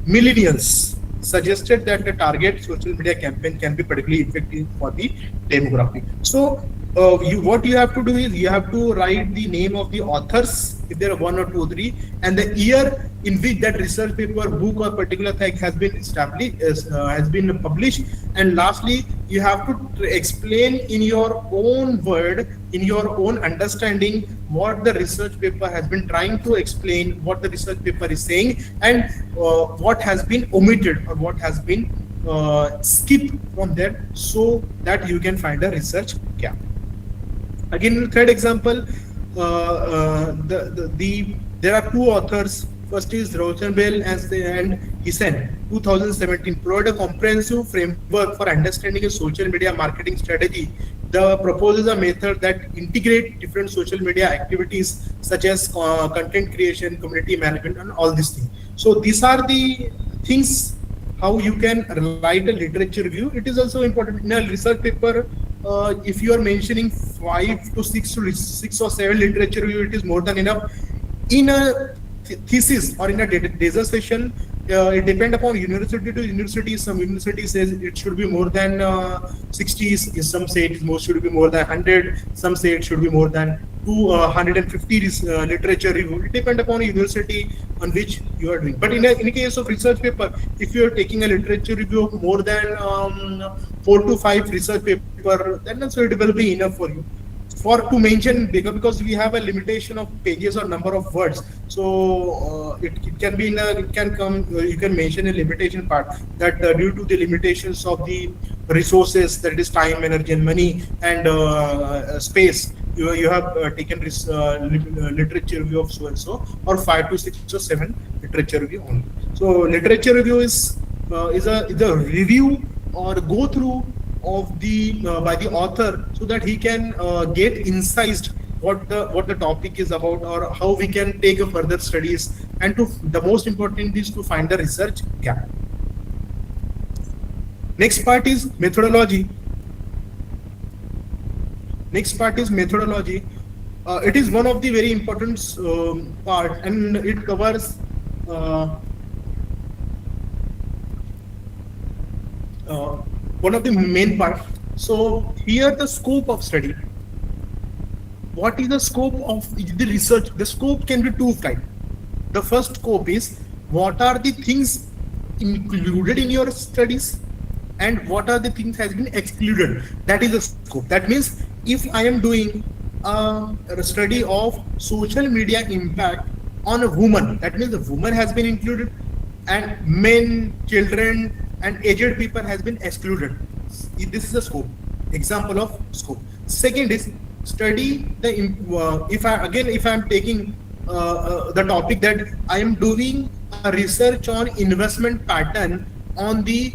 millennials. Suggested that the target social media campaign can be particularly effective for the demographic. So what you have to do is you have to write the name of the authors, if there are one or two or three, and the year in which that research paper, book, or particular thing has been established, has been published. And lastly, you have to explain in your own word, in your own understanding, what the research paper has been trying to explain, what the research paper is saying, and what has been omitted or what has been skipped from there, so that you can find a research gap. Again, in the third example, there are two authors. First is Rosenbell and Hisen, 2017, provide a comprehensive framework for understanding a social media marketing strategy. The proposes a method that integrate different social media activities such as content creation, community management, and all these things. So these are the things how you can write a literature review. It is also important in a research paper. If you are mentioning 5 to 6 or 7 literature review, it is more than enough. In a thesis or in a dissertation, it depends upon university to university. Some university says it should be more than 60. Some say it should be more than 100. Some say it should be more than 250 literature review. It depends upon university on which you are doing. But in a case of research paper, if you are taking a literature review of more than 4 to 5 research paper, then also it will be enough for you. For to mention bigger, because we have a limitation of pages or number of words, so it can be it can come, you can mention a limitation part that due to the limitations of the resources, that is time, energy, and money, and space, you have taken this literature review of so and so, or 5 to 6 or 7 literature review only. So literature review is a review or go through of the by the author, so that he can get insights what the topic is about, or how we can take a further studies, and to the most important is to find the research gap. Next part is methodology. It is one of the very important part, and it covers one of the main part. So here the scope of study. What is the scope of the research? The scope can be two types. The first scope is what are the things included in your studies, and what are the things has been excluded. That is the scope. That means if I am doing a study of social media impact on a woman. That means the woman has been included, and men, children, and aged people has been excluded. This is a scope. Example of scope. Second is study the if I am taking the topic that I am doing a research on investment pattern on the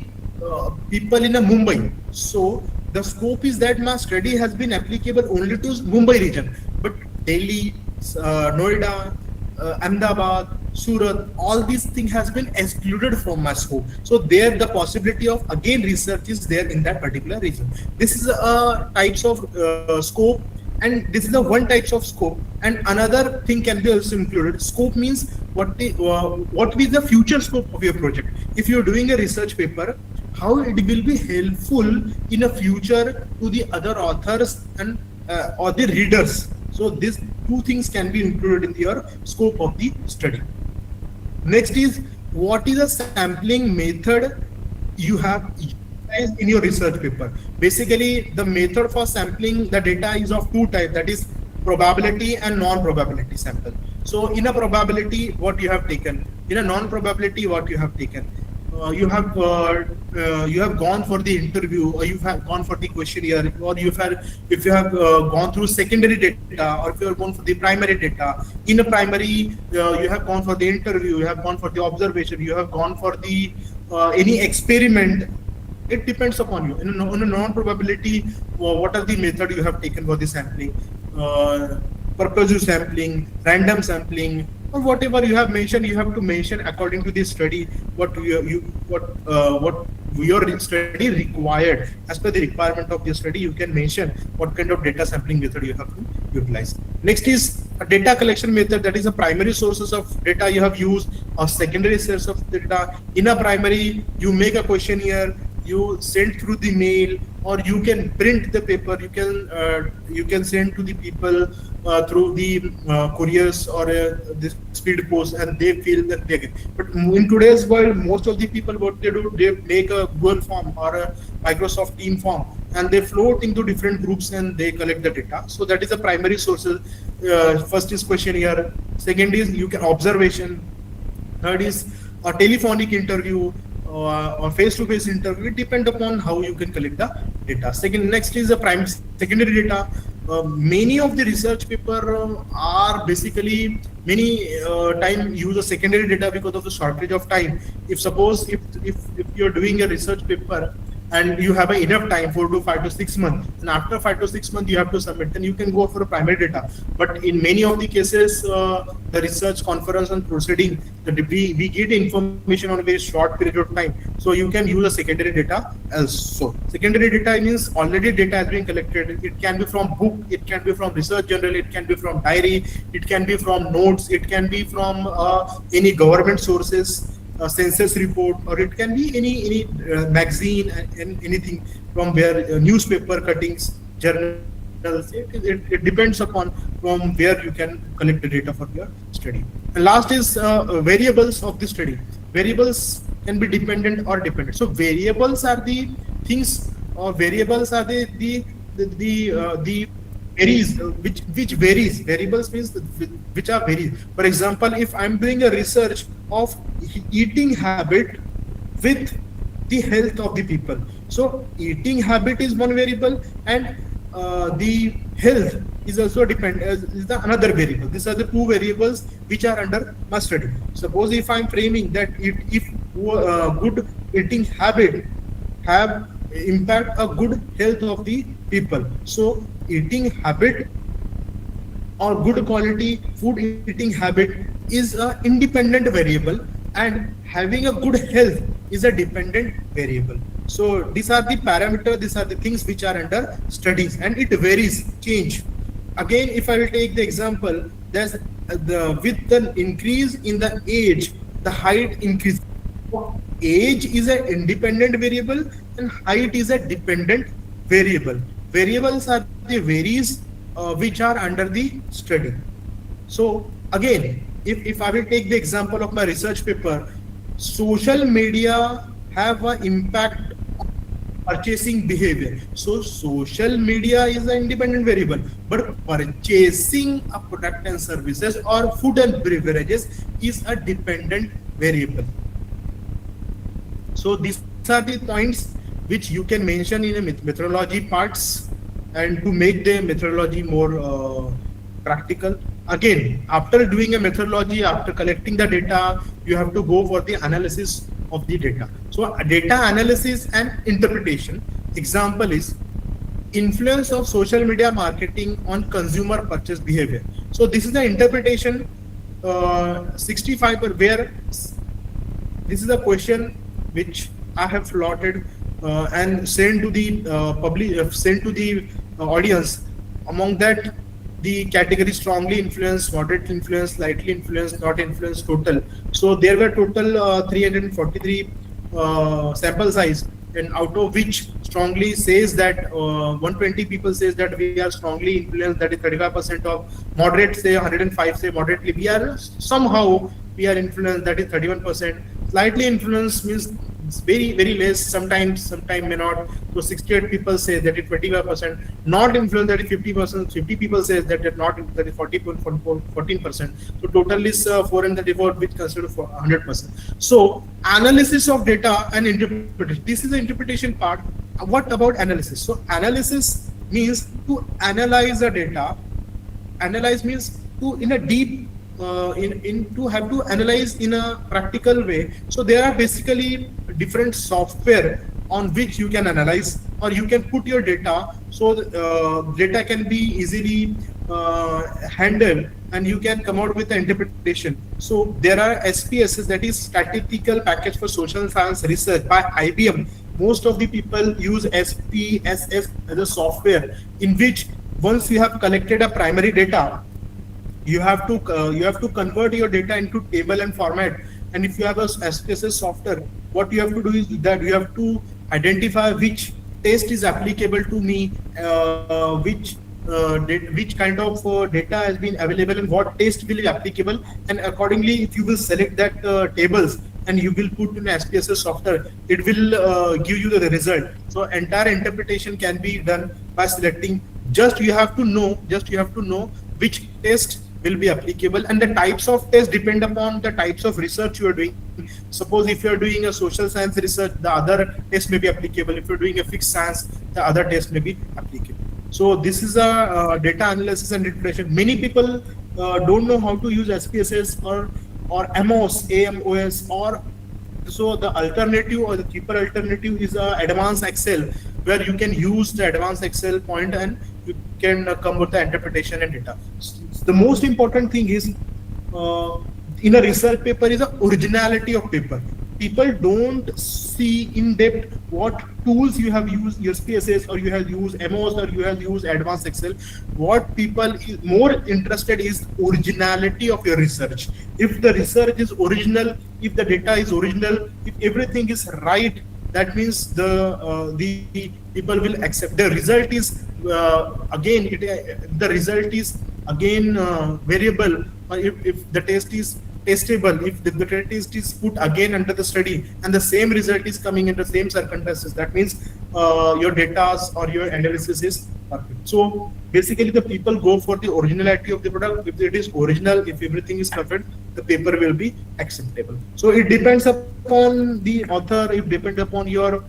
people in a Mumbai. So the scope is that my study has been applicable only to Mumbai region, but Delhi, Noida, Ahmedabad, Surat, all these things has been excluded from my scope. So there the possibility of again research is there in that particular region. This is a types of scope, and this is the one types of scope. And another thing can be also included. Scope means what is the future scope of your project. If you're doing a research paper, how it will be helpful in the future to the other authors and or the readers. So these two things can be included in your scope of the study. Next is what is the sampling method you have utilized in your research paper. Basically, the method for sampling the data is of two types, that is probability and non-probability sample. So in a probability, what you have taken, in a non-probability, what you have taken. You have gone for the interview, or you have gone for the questionnaire, or if you have gone through secondary data, or if you have gone for the primary data. In a primary, you have gone for the interview, you have gone for the observation, you have gone for the any experiment. It depends upon you. In a non-probability, what are the method you have taken for the sampling? Purposive sampling, random sampling, or whatever you have mentioned, you have to mention according to the study what your study required. As per the requirement of the study, you can mention what kind of data sampling method you have to utilize. Next is a data collection method, that is a primary sources of data you have used, or secondary source of data. In a primary, you make a questionnaire, you send through the mail, or you can print the paper, you can send to the people through the couriers or the speed post, and they fill that they get. But in today's world, most of the people, what they do, they make a Google form or a Microsoft team form, and they float into different groups and they collect the data. So that is the primary sources. First is questionnaire, second is you can observation, third is a telephonic interview, or face-to-face interview. It depends upon how you can collect the data. Next is the secondary data. Many of the research paper are basically many time use a secondary data because of the shortage of time. If you're doing a research paper and you have enough time, 4 to 5 to 6 months, and after 5 to 6 months you have to submit, then you can go for a primary data. But in many of the cases, the research conference and proceeding, we get information on a very short period of time, so you can use a secondary data also. Secondary data means already data has been collected. It can be from book, it can be from research journal, it can be from diary, it can be from notes, it can be from any government sources, census report, or it can be any magazine and anything from where newspaper cuttings, journals. It depends upon from where you can collect the data for your study. And last is variables of the study. Variables can be dependent or dependent. So variables are the things, or variables are the varies, which varies. Variables means which are varies. For example, if I'm doing a research of eating habit with the health of the people, so eating habit is one variable, and the health is also is the another variable. These are the two variables which are under my study. Suppose if I'm framing that if good eating habit have impact a good health of the people, so eating habit or good quality food eating habit is an independent variable, and having a good health is a dependent variable. So these are the parameters, these are the things which are under studies, and it varies, change. Again, if I will take the example, there's with the increase in the age, the height increase. Age is an independent variable and height is a dependent variable. Variables are the varies which are under the study. So again, if I will take the example of my research paper, social media have an impact on purchasing behavior. So social media is an independent variable, but purchasing a product and services or food and beverages is a dependent variable. So these are the points which you can mention in a methodology parts, and to make the methodology more practical. Again, after doing a methodology, after collecting the data, you have to go for the analysis of the data. So data analysis and interpretation. Example is influence of social media marketing on consumer purchase behavior. So this is the interpretation 65, where this is a question which I have plotted and sent to the sent to the audience. Among that, the category strongly influenced, moderate influence, slightly influenced, not influenced, total. So there were total 343 sample size, and out of which strongly says that 120 people says that we are strongly influenced, that is 35% of, moderate say 105 say moderately we are somehow we are influenced, that is 31%. Slightly influenced means it's very less, sometimes may not. So 68 people say that is 25%. Not influenced, that is 50%. 50 people say that is not, that is 14%. So total is 434, which considered for 100%. So analysis of data and interpretation. This is the interpretation part. What about analysis? So analysis means to analyze the data. Analyze means to in a deep to have to analyze in a practical way. So there are basically different software on which you can analyze, or you can put your data, so data can be easily handled and you can come out with the interpretation. So there are SPSS, that is Statistical Package for Social Science Research by IBM. Most of the people use SPSS as a software, in which once you have collected a primary data, you have to convert your data into table and format. And if you have a SPSS software, what you have to do is that you have to identify which test is applicable to me, which kind of data has been available and what test will be applicable, and accordingly if you will select that tables and you will put in SPSS software, it will give you the result. So entire interpretation can be done by selecting. You have to know which test will be applicable, and the types of tests depend upon the types of research you are doing. Suppose if you are doing a social science research, the other test may be applicable. If you are doing a fixed science, the other test may be applicable. So this is a data analysis and interpretation. Many people don't know how to use SPSS or AMOS, or so the alternative or the cheaper alternative is advanced Excel, where you can use the advanced Excel point and you can come with the interpretation and data. The most important thing is in a research paper is the originality of paper. People don't see in depth what tools you have used, SPSS, or you have used MOS, or you have used advanced Excel. What people is more interested is originality of your research. If the research is original, if the data is original, if everything is right, that means the people will accept. The result is variable. If the test is testable, if the test is put again under the study and the same result is coming in the same circumstances, that means your data or your analysis is perfect. So basically the people go for the originality of the product. If it is original, if everything is perfect, the paper will be acceptable. So it depends upon the author, it depends upon your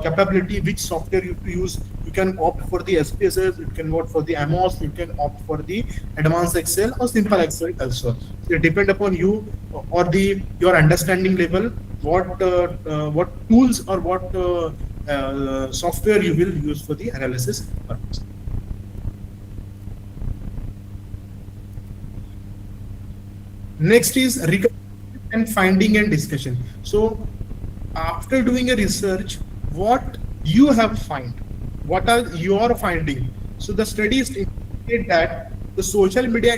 capability, which software you use. You can opt for the SPSS, you can opt for the AMOS, you can opt for the advanced Excel or simple Excel also. So it depends upon you or your understanding level, what tools or what software you will use for the analysis purpose. Next is recognition and finding and discussion. So after doing a research, what you have find, what are your finding? So the studies indicate that the social media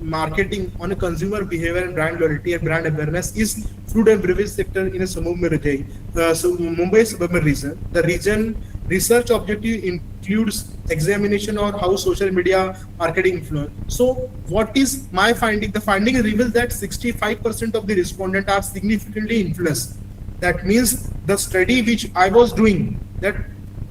marketing on a consumer behavior and brand loyalty and brand awareness is food and beverage sector in a Mumbai suburban region. The region research objective includes examination on how social media marketing influence. So what is my finding? The finding reveals that 65% of the respondents are significantly influenced. That means the study which I was doing, that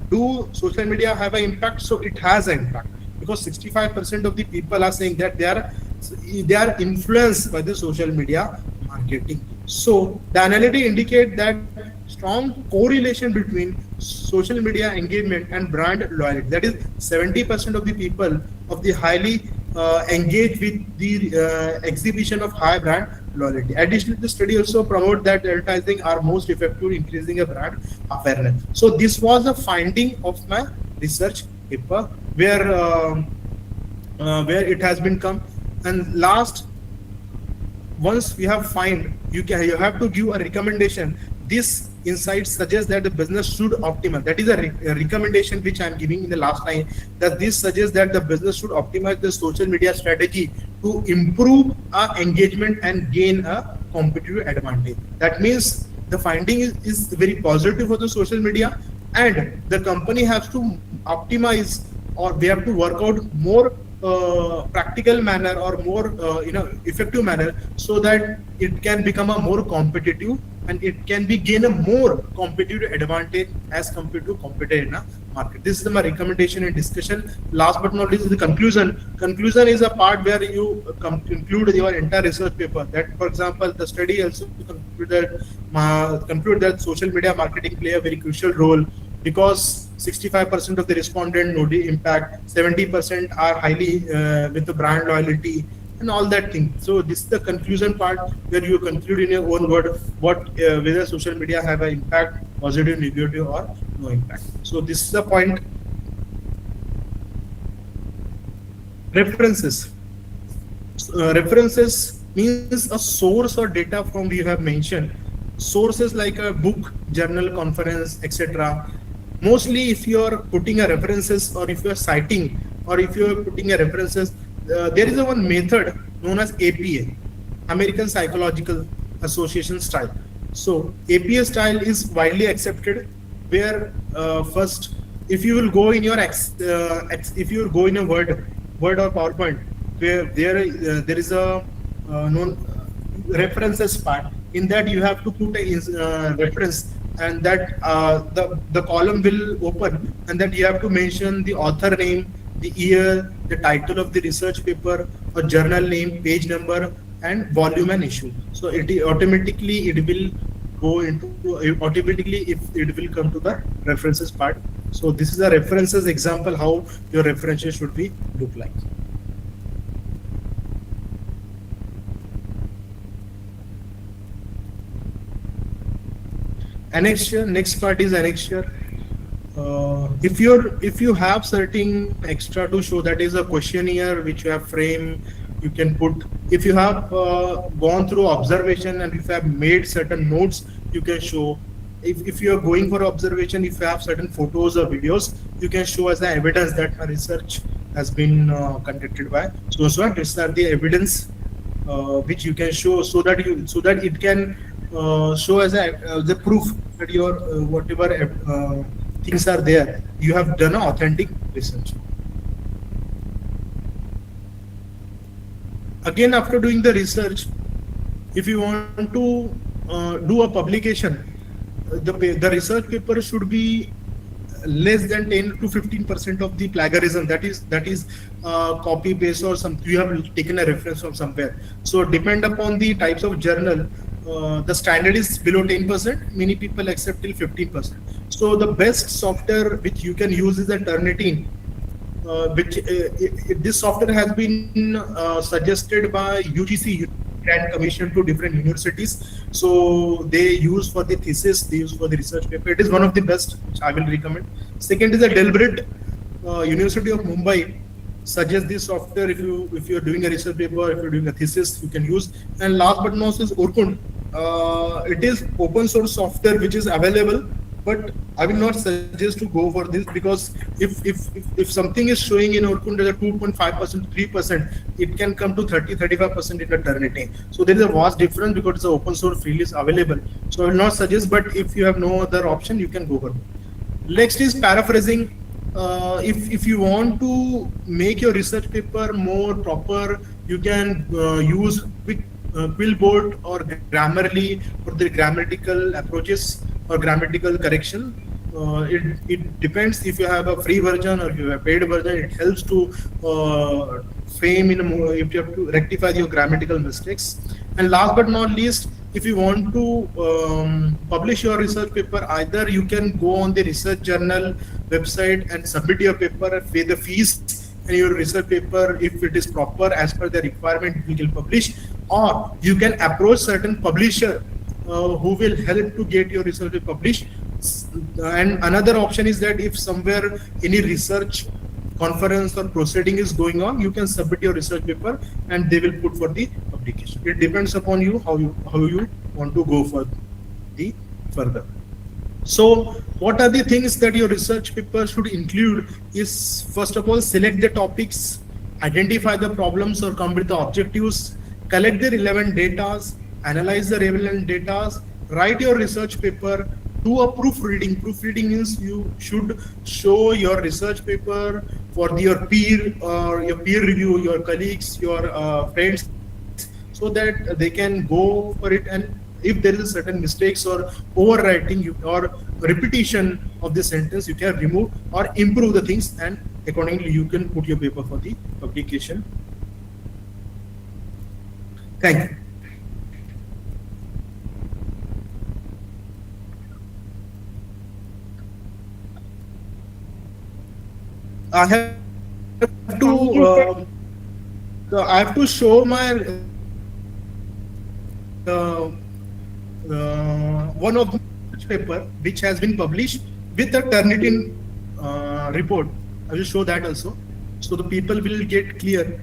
do social media have an impact? So it has an impact, because 65% of the people are saying that they are influenced by the social media marketing. So the analytics indicate that strong correlation between social media engagement and brand loyalty. That is 70% of the people of the highly engaged with the exhibition of high brand loyalty. Additionally, the study also promote that advertising are most effective in increasing a brand awareness. So this was a finding of my research paper where it has been come. And last, once we have find, you have to give a recommendation. This insight suggests that the business should optimize. That is a recommendation which I am giving in the last line, that this suggests that the business should optimize the social media strategy to improve our engagement and gain a competitive advantage. That means the finding is very positive for the social media, and the company has to optimize, or they have to work out more practical manner, or more effective manner, so that it can become a more competitive, and it can be gain a more competitive advantage as compared to competitor in a market. This is my recommendation and discussion. Last but not least is the conclusion. Conclusion is a part where you conclude your entire research paper. That, for example, the study also conclude that social media marketing play a very crucial role, because 65% of the respondent know the impact, 70% are highly with the brand loyalty and all that thing. So this is the conclusion part, where you conclude in your own word what whether social media have an impact, positive, negative, or no impact. So this is the point. References. References means a source or data from we have mentioned. Sources like a book, journal, conference, etc. Mostly if you are putting a references, or if you are citing, or if you are putting a references, there is a one method known as APA, American Psychological Association style. So APA style is widely accepted, where first, if you will go in your if you will go in a word or PowerPoint, where there is a known references part. In that you have to put a reference, and that the column will open, and that you have to mention the author name, the year, the title of the research paper, or journal name, page number, and volume and issue. So it automatically it will go into automatically if it will come to the references part. So this is a references example how your references should be look like. Annexure. Next part is annexure. If you have certain extra to show, that is a questionnaire which you have framed, you can put. If you have gone through observation, and if you have made certain notes, you can show. If you are going for observation, if you have certain photos or videos, you can show as the evidence that a research has been conducted by so these are the evidence which you can show, so that it can show as the proof that your whatever things are there, you have done an authentic research. Again, after doing the research, if you want to do a publication, the research paper should be less than 10 to 15% of the plagiarism. That is copy paste, or some you have taken a reference from somewhere. So depend upon the types of journal. The standard is below 10%. Many people accept till 15%. So the best software which you can use is the Turnitin, which this software has been suggested by UGC, Grant Commission, to different universities. So they use for the thesis, they use for the research paper. It is one of the best, which I will recommend. Second is the Delbrit, University of Mumbai suggest this software if you're doing a research paper, if you're doing a thesis, you can use. And last but not least is Orkun. It is open source software which is available, but I will not suggest to go for this, because if something is showing in Orkun as a 2.5%, 3%, it can come to 30-35% in the Turnitin. So there is a vast difference, because it's an open source, freely is available. So I will not suggest, but if you have no other option, you can go for it. Next is paraphrasing. If you want to make your research paper more proper, you can use Quillboard or Grammarly for the grammatical approaches or grammatical correction. it depends if you have a free version or if you have a paid version. It helps to frame in a more, if you have to rectify your grammatical mistakes. And last but not least, if you want to publish your research paper, either you can go on the research journal website and submit your paper and pay the fees, and your research paper, if it is proper as per the requirement, we will publish. Or you can approach certain publisher who will help to get your research published. And another option is that if somewhere any research conference or proceeding is going on, you can submit your research paper and they will put for the publication. It depends upon you how you want to go for the further. So what are the things that your research paper should include is, first of all, select the topics, identify the problems or come with the objectives, collect the relevant data, analyze the relevant data, write your research paper, do a proofreading. Proofreading means you should show your research paper for your peer or your peer review, your colleagues, your friends, so that they can go for it. And if there is a certain mistakes or overwriting or repetition of the sentence, you can remove or improve the things, and accordingly you can put your paper for the publication. Thank you. I have to Thank you, sir. I have to show my one of the research paper which has been published with a Turnitin report. I will show that also, so the people will get clear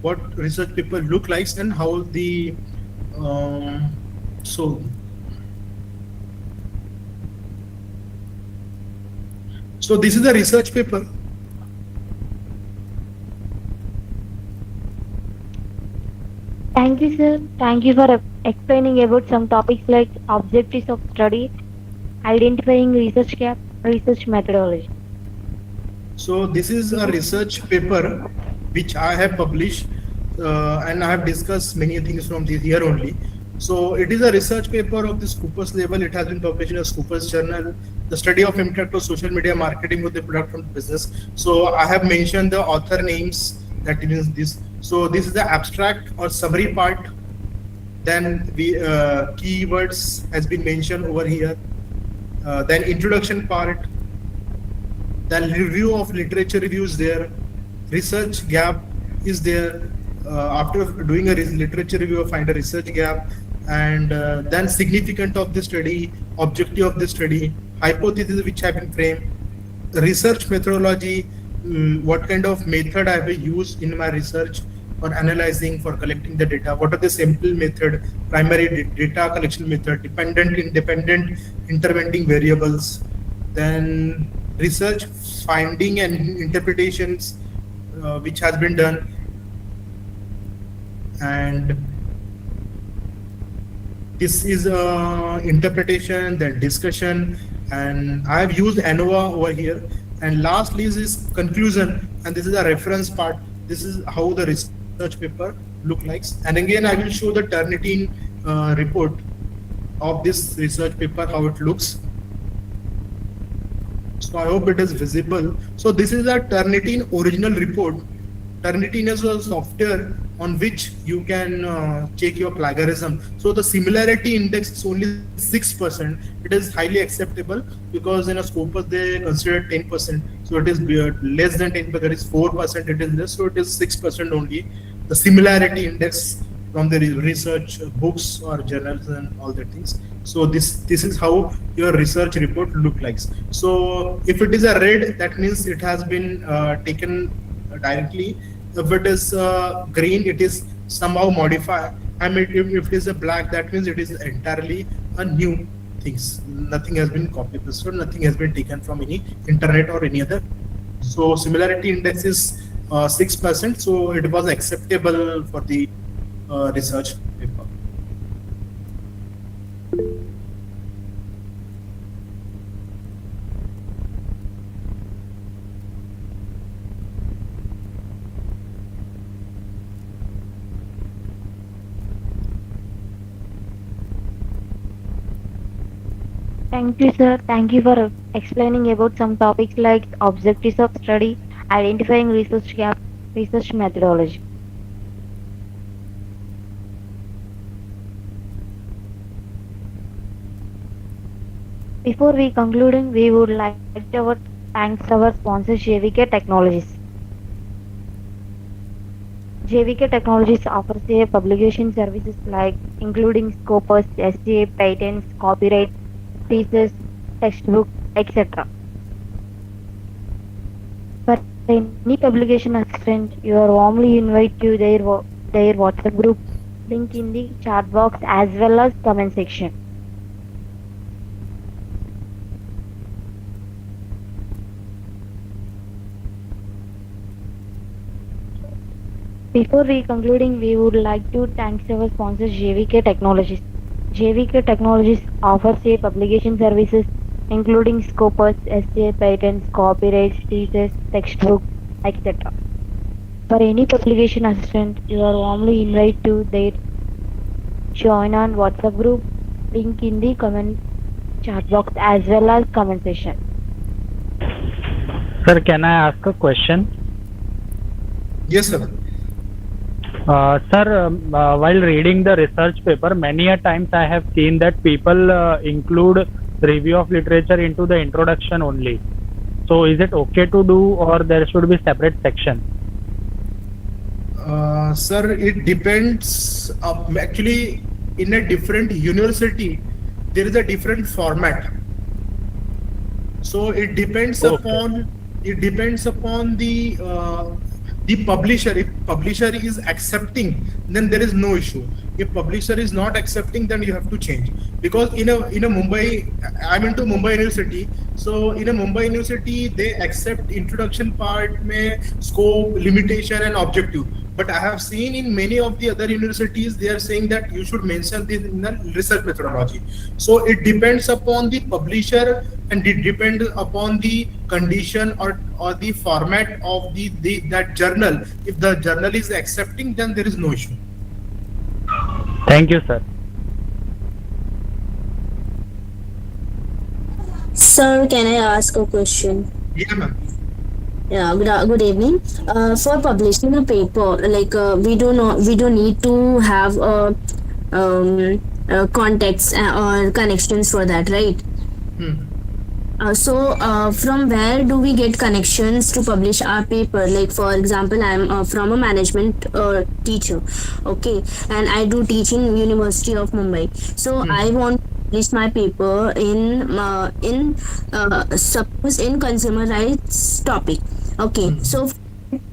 what research paper look like and how the so so this is a research paper. Thank you, sir. Thank you for explaining about some topics like objectives of study, identifying research gap, research methodology. So this is a research paper which I have published, and I have discussed many things from this here only. So it is a research paper of the Scoopus level. It has been published in a Scoopus journal, the study of impact of social media marketing with the product from business. So I have mentioned the author names, that means this. So this is the abstract or summary part. Then the keywords has been mentioned over here. Then introduction part. Then review of literature reviews there. Research gap is there. After doing a literature review, find a research gap, and then significant of the study, objective of the study, hypothesis which have been framed, research methodology, what kind of method I have used in my research for analyzing, for collecting the data, what are the sample method, primary data collection method, dependent, independent, interventing variables, then research finding and interpretations which has been done, and this is interpretation, then discussion, and I have used ANOVA over here. And lastly is conclusion, and this is a reference part. This is how the research paper look like. And again, I will show the Turnitin report of this research paper, how it looks. So I hope it is visible. So this is a Turnitin original report. Turnitin is a software on which you can check your plagiarism. So the similarity index is only 6%. It is highly acceptable because in a Scopus they consider 10%. So it is less than 10%, it is 4%, it is less, so it is 6% only. The similarity index from the research books or journals and all that things. So this is how your research report look like. So if it is a red, that means it has been taken directly. If it is green, it is somehow modified. I mean, if it is a black, that means it is entirely a new things. Nothing has been copy pasted, nothing has been taken from any internet or any other. So similarity index is 6%. So it was acceptable for the research paper. Thank you, sir. Thank you for explaining about some topics like objectives of study, identifying research gap, research methodology. Before we concluding, we would like to thanks our sponsor JVK Technologies. JVK Technologies offers a publication services like including Scopus, SCA, patents, copyright, thesis, textbook, etc. For any publication assistant, you are warmly invited to their WhatsApp group. Link in the chat box as well as comment section. Before we concluding, we would like to thank our sponsor JVK Technologies. JVK Technologies offers a publication services including Scopus, essay, patents, copyrights, thesis, textbook, etc. For any publication assistant, you are warmly invited to their join on WhatsApp group. Link in the comment chat box as well as comment section. Sir, can I ask a question? Yes, sir. Sir, while reading the research paper, many a times I have seen that people include review of literature into the introduction only. So is it okay to do, or there should be separate section? Sir, it depends. Actually, in a different university, there is a different format. So it depends Okay. upon the publisher. If publisher is accepting, then there is no issue. If publisher is not accepting, then you have to change. Because in a Mumbai, I'm into Mumbai University. So in a Mumbai University, they accept introduction part, mein scope, limitation, and objective. But I have seen in many of the other universities, they are saying that you should mention this in the research methodology. So it depends upon the publisher, and it depends upon the condition or the format of that journal. If the journal is accepting, then there is no issue. Thank you, sir. Sir, can I ask a question? Yeah, ma'am. Yeah, good evening. For publishing a paper, like we don't need to have contacts or connections for that, right? From where do we get connections to publish our paper? Like, for example, I'm from a management teacher, okay, and I do teach in University of Mumbai. So I want to publish my paper in suppose in consumer rights topic. Okay, so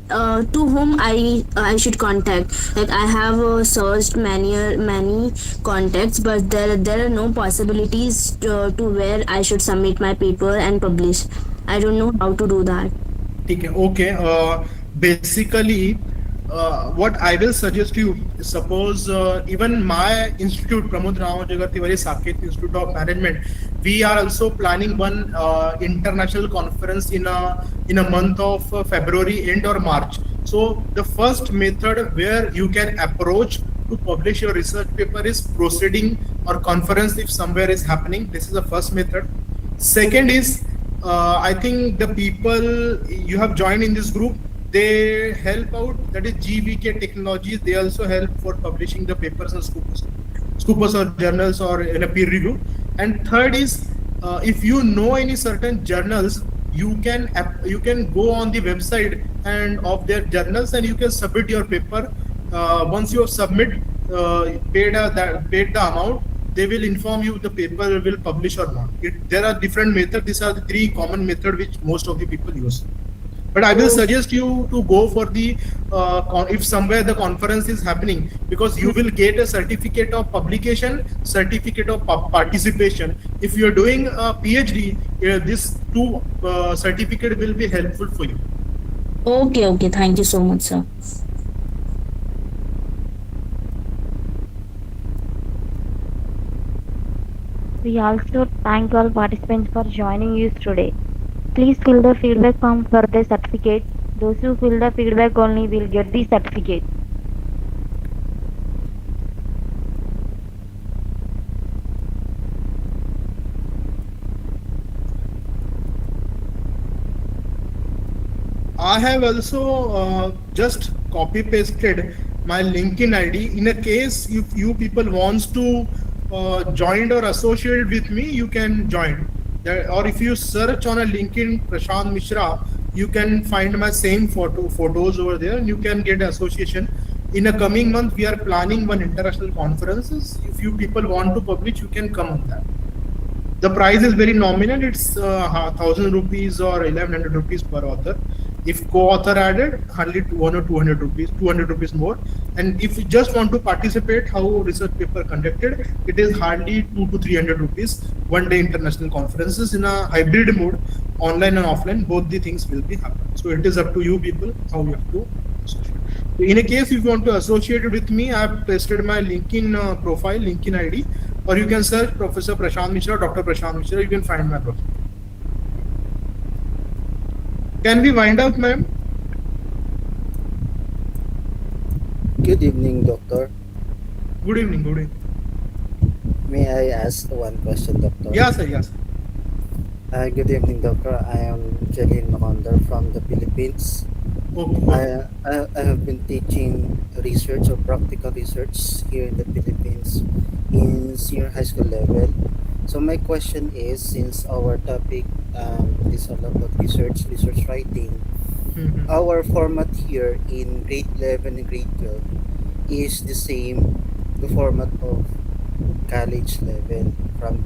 to whom I should contact? Like, I have searched many contacts, but there are no possibilities to where I should submit my paper and publish. I don't know how to do that. Okay. Basically, what I will suggest you, suppose even my institute, Pramod Ramajagar Tiwari Saket Institute of Management, we are also planning one international conference in a month of February end or March. So the first method where you can approach to publish your research paper is proceeding or conference if somewhere is happening. This is the first method. Second is, I think the people you have joined in this group, they help out. That is GVK Technologies. They also help for publishing the papers and scopus or journals or in a peer review. And third is, if you know any certain journals, you can go on the website and of their journals, and you can submit your paper. Once you have paid the amount, they will inform you the paper will publish or not. There are different methods. These are the three common methods which most of the people use. But I will suggest you to go for the if somewhere the conference is happening, because you will get a certificate of publication, certificate of participation. If you are doing a PhD, this two certificate will be helpful for you. Okay. Thank you so much, sir. We also thank all participants for joining us today. Please fill the feedback form for the certificate. Those who fill the feedback only will get the certificate. I have also just copy pasted my LinkedIn ID. In a case if you people wants to join or associate with me, you can join. Or if you search on a LinkedIn Prashant Mishra, you can find my same photos over there, and you can get association. In a coming month, we are planning one international conferences. If you people want to publish, you can come on that. The price is very nominal. It's 1,000 rupees or 1,100 rupees per author. If co-author added, hardly 1 or 200 rupees, 200 rupees more. And if you just want to participate, how research paper conducted, it is hardly 2 to 300 rupees. One day international conferences in a hybrid mode, online and offline, both the things will be happen. So it is up to you people how you have to associate. In a case, if you want to associate with me, I have pasted my LinkedIn profile, LinkedIn ID, or you can search Professor Prashant Mishra, Dr. Prashant Mishra, you can find my profile. Can we wind up, ma'am? Good evening, doctor. Good evening, good evening. May I ask one question, doctor? Yes, sir, yes. Good evening, doctor. I am Jeline Maconder from the Philippines. Okay. I have been teaching research or practical research here in the Philippines in senior high school level. So my question is, since our topic is all about research writing, Mhm. our format here in grade 11 and grade 12 is the same, the format of college level from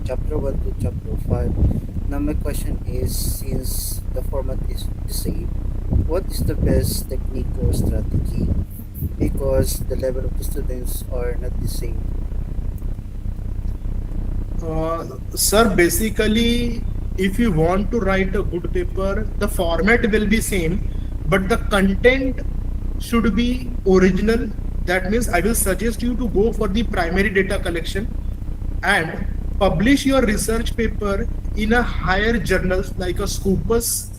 chapter 1 to chapter 5. Now my question is, since the format is the same, what is the best technique or strategy, because the level of the students are not the same? Sir, basically, if you want to write a good paper, the format will be same, but the content should be original. That means I will suggest you to go for the primary data collection and publish your research paper in a higher journals like a Scopus,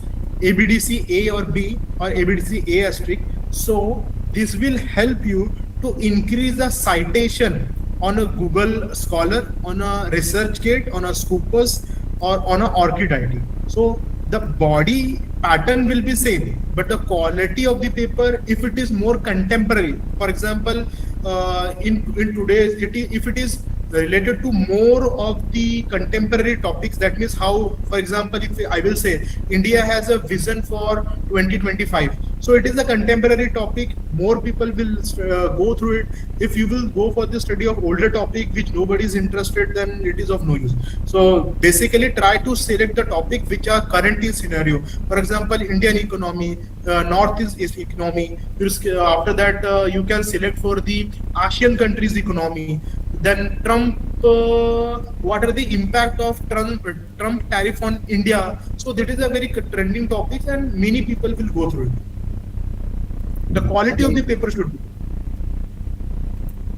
ABDC A or B, or ABDC A asterisk. So this will help you to increase the citation on a Google Scholar, on a ResearchGate, on a Scopus, or on a Orchid ID. So the body pattern will be same, but the quality of the paper, if it is more contemporary, for example, in today's, if it is related to more of the contemporary topics, that means how, for example, if I will say India has a vision for 2025, so it is a contemporary topic, more people will go through it. If you will go for the study of older topic which nobody is interested, then it is of no use. So basically try to select the topic which are current in scenario. For example, Indian economy, North is economy. After that, you can select for the Asian countries economy. Then Trump, what are the impact of Trump tariff on India? So that is a very trending topic, and many people will go through it. The quality of the paper should be.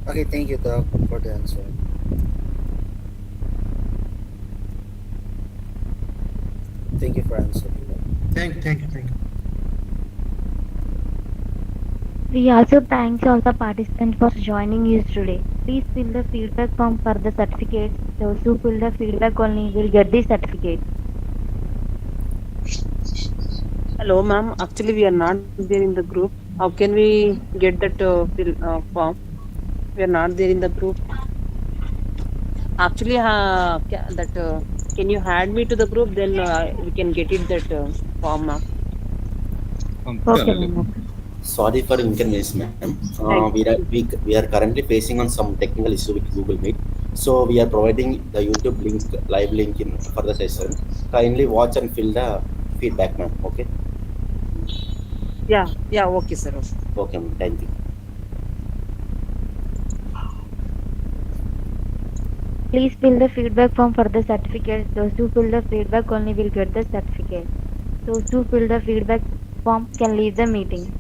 Okay, thank you, doc, for the answer. Thank you for answering that. Thank you. We also thank all the participants for joining us today. Please fill the feedback form for the certificates. Those who fill the feedback only will get the certificate. Hello, ma'am. Actually, we are not there in the group. How can we get that form? We are not there in the group. Actually, can you add me to the group? Then we can get it that form, ma'am. Okay, ma'am. Sorry for inconvenience, ma'am. We are currently facing on some technical issue with Google Meet. So we are providing the YouTube link, live link in for the session. Kindly watch and fill the feedback, ma'am. Okay. Yeah. Okay, sir. Okay. Okay, ma'am. Thank you. Please fill the feedback form for the certificate. Those who fill the feedback only will get the certificate. Those who fill the feedback form can leave the meeting.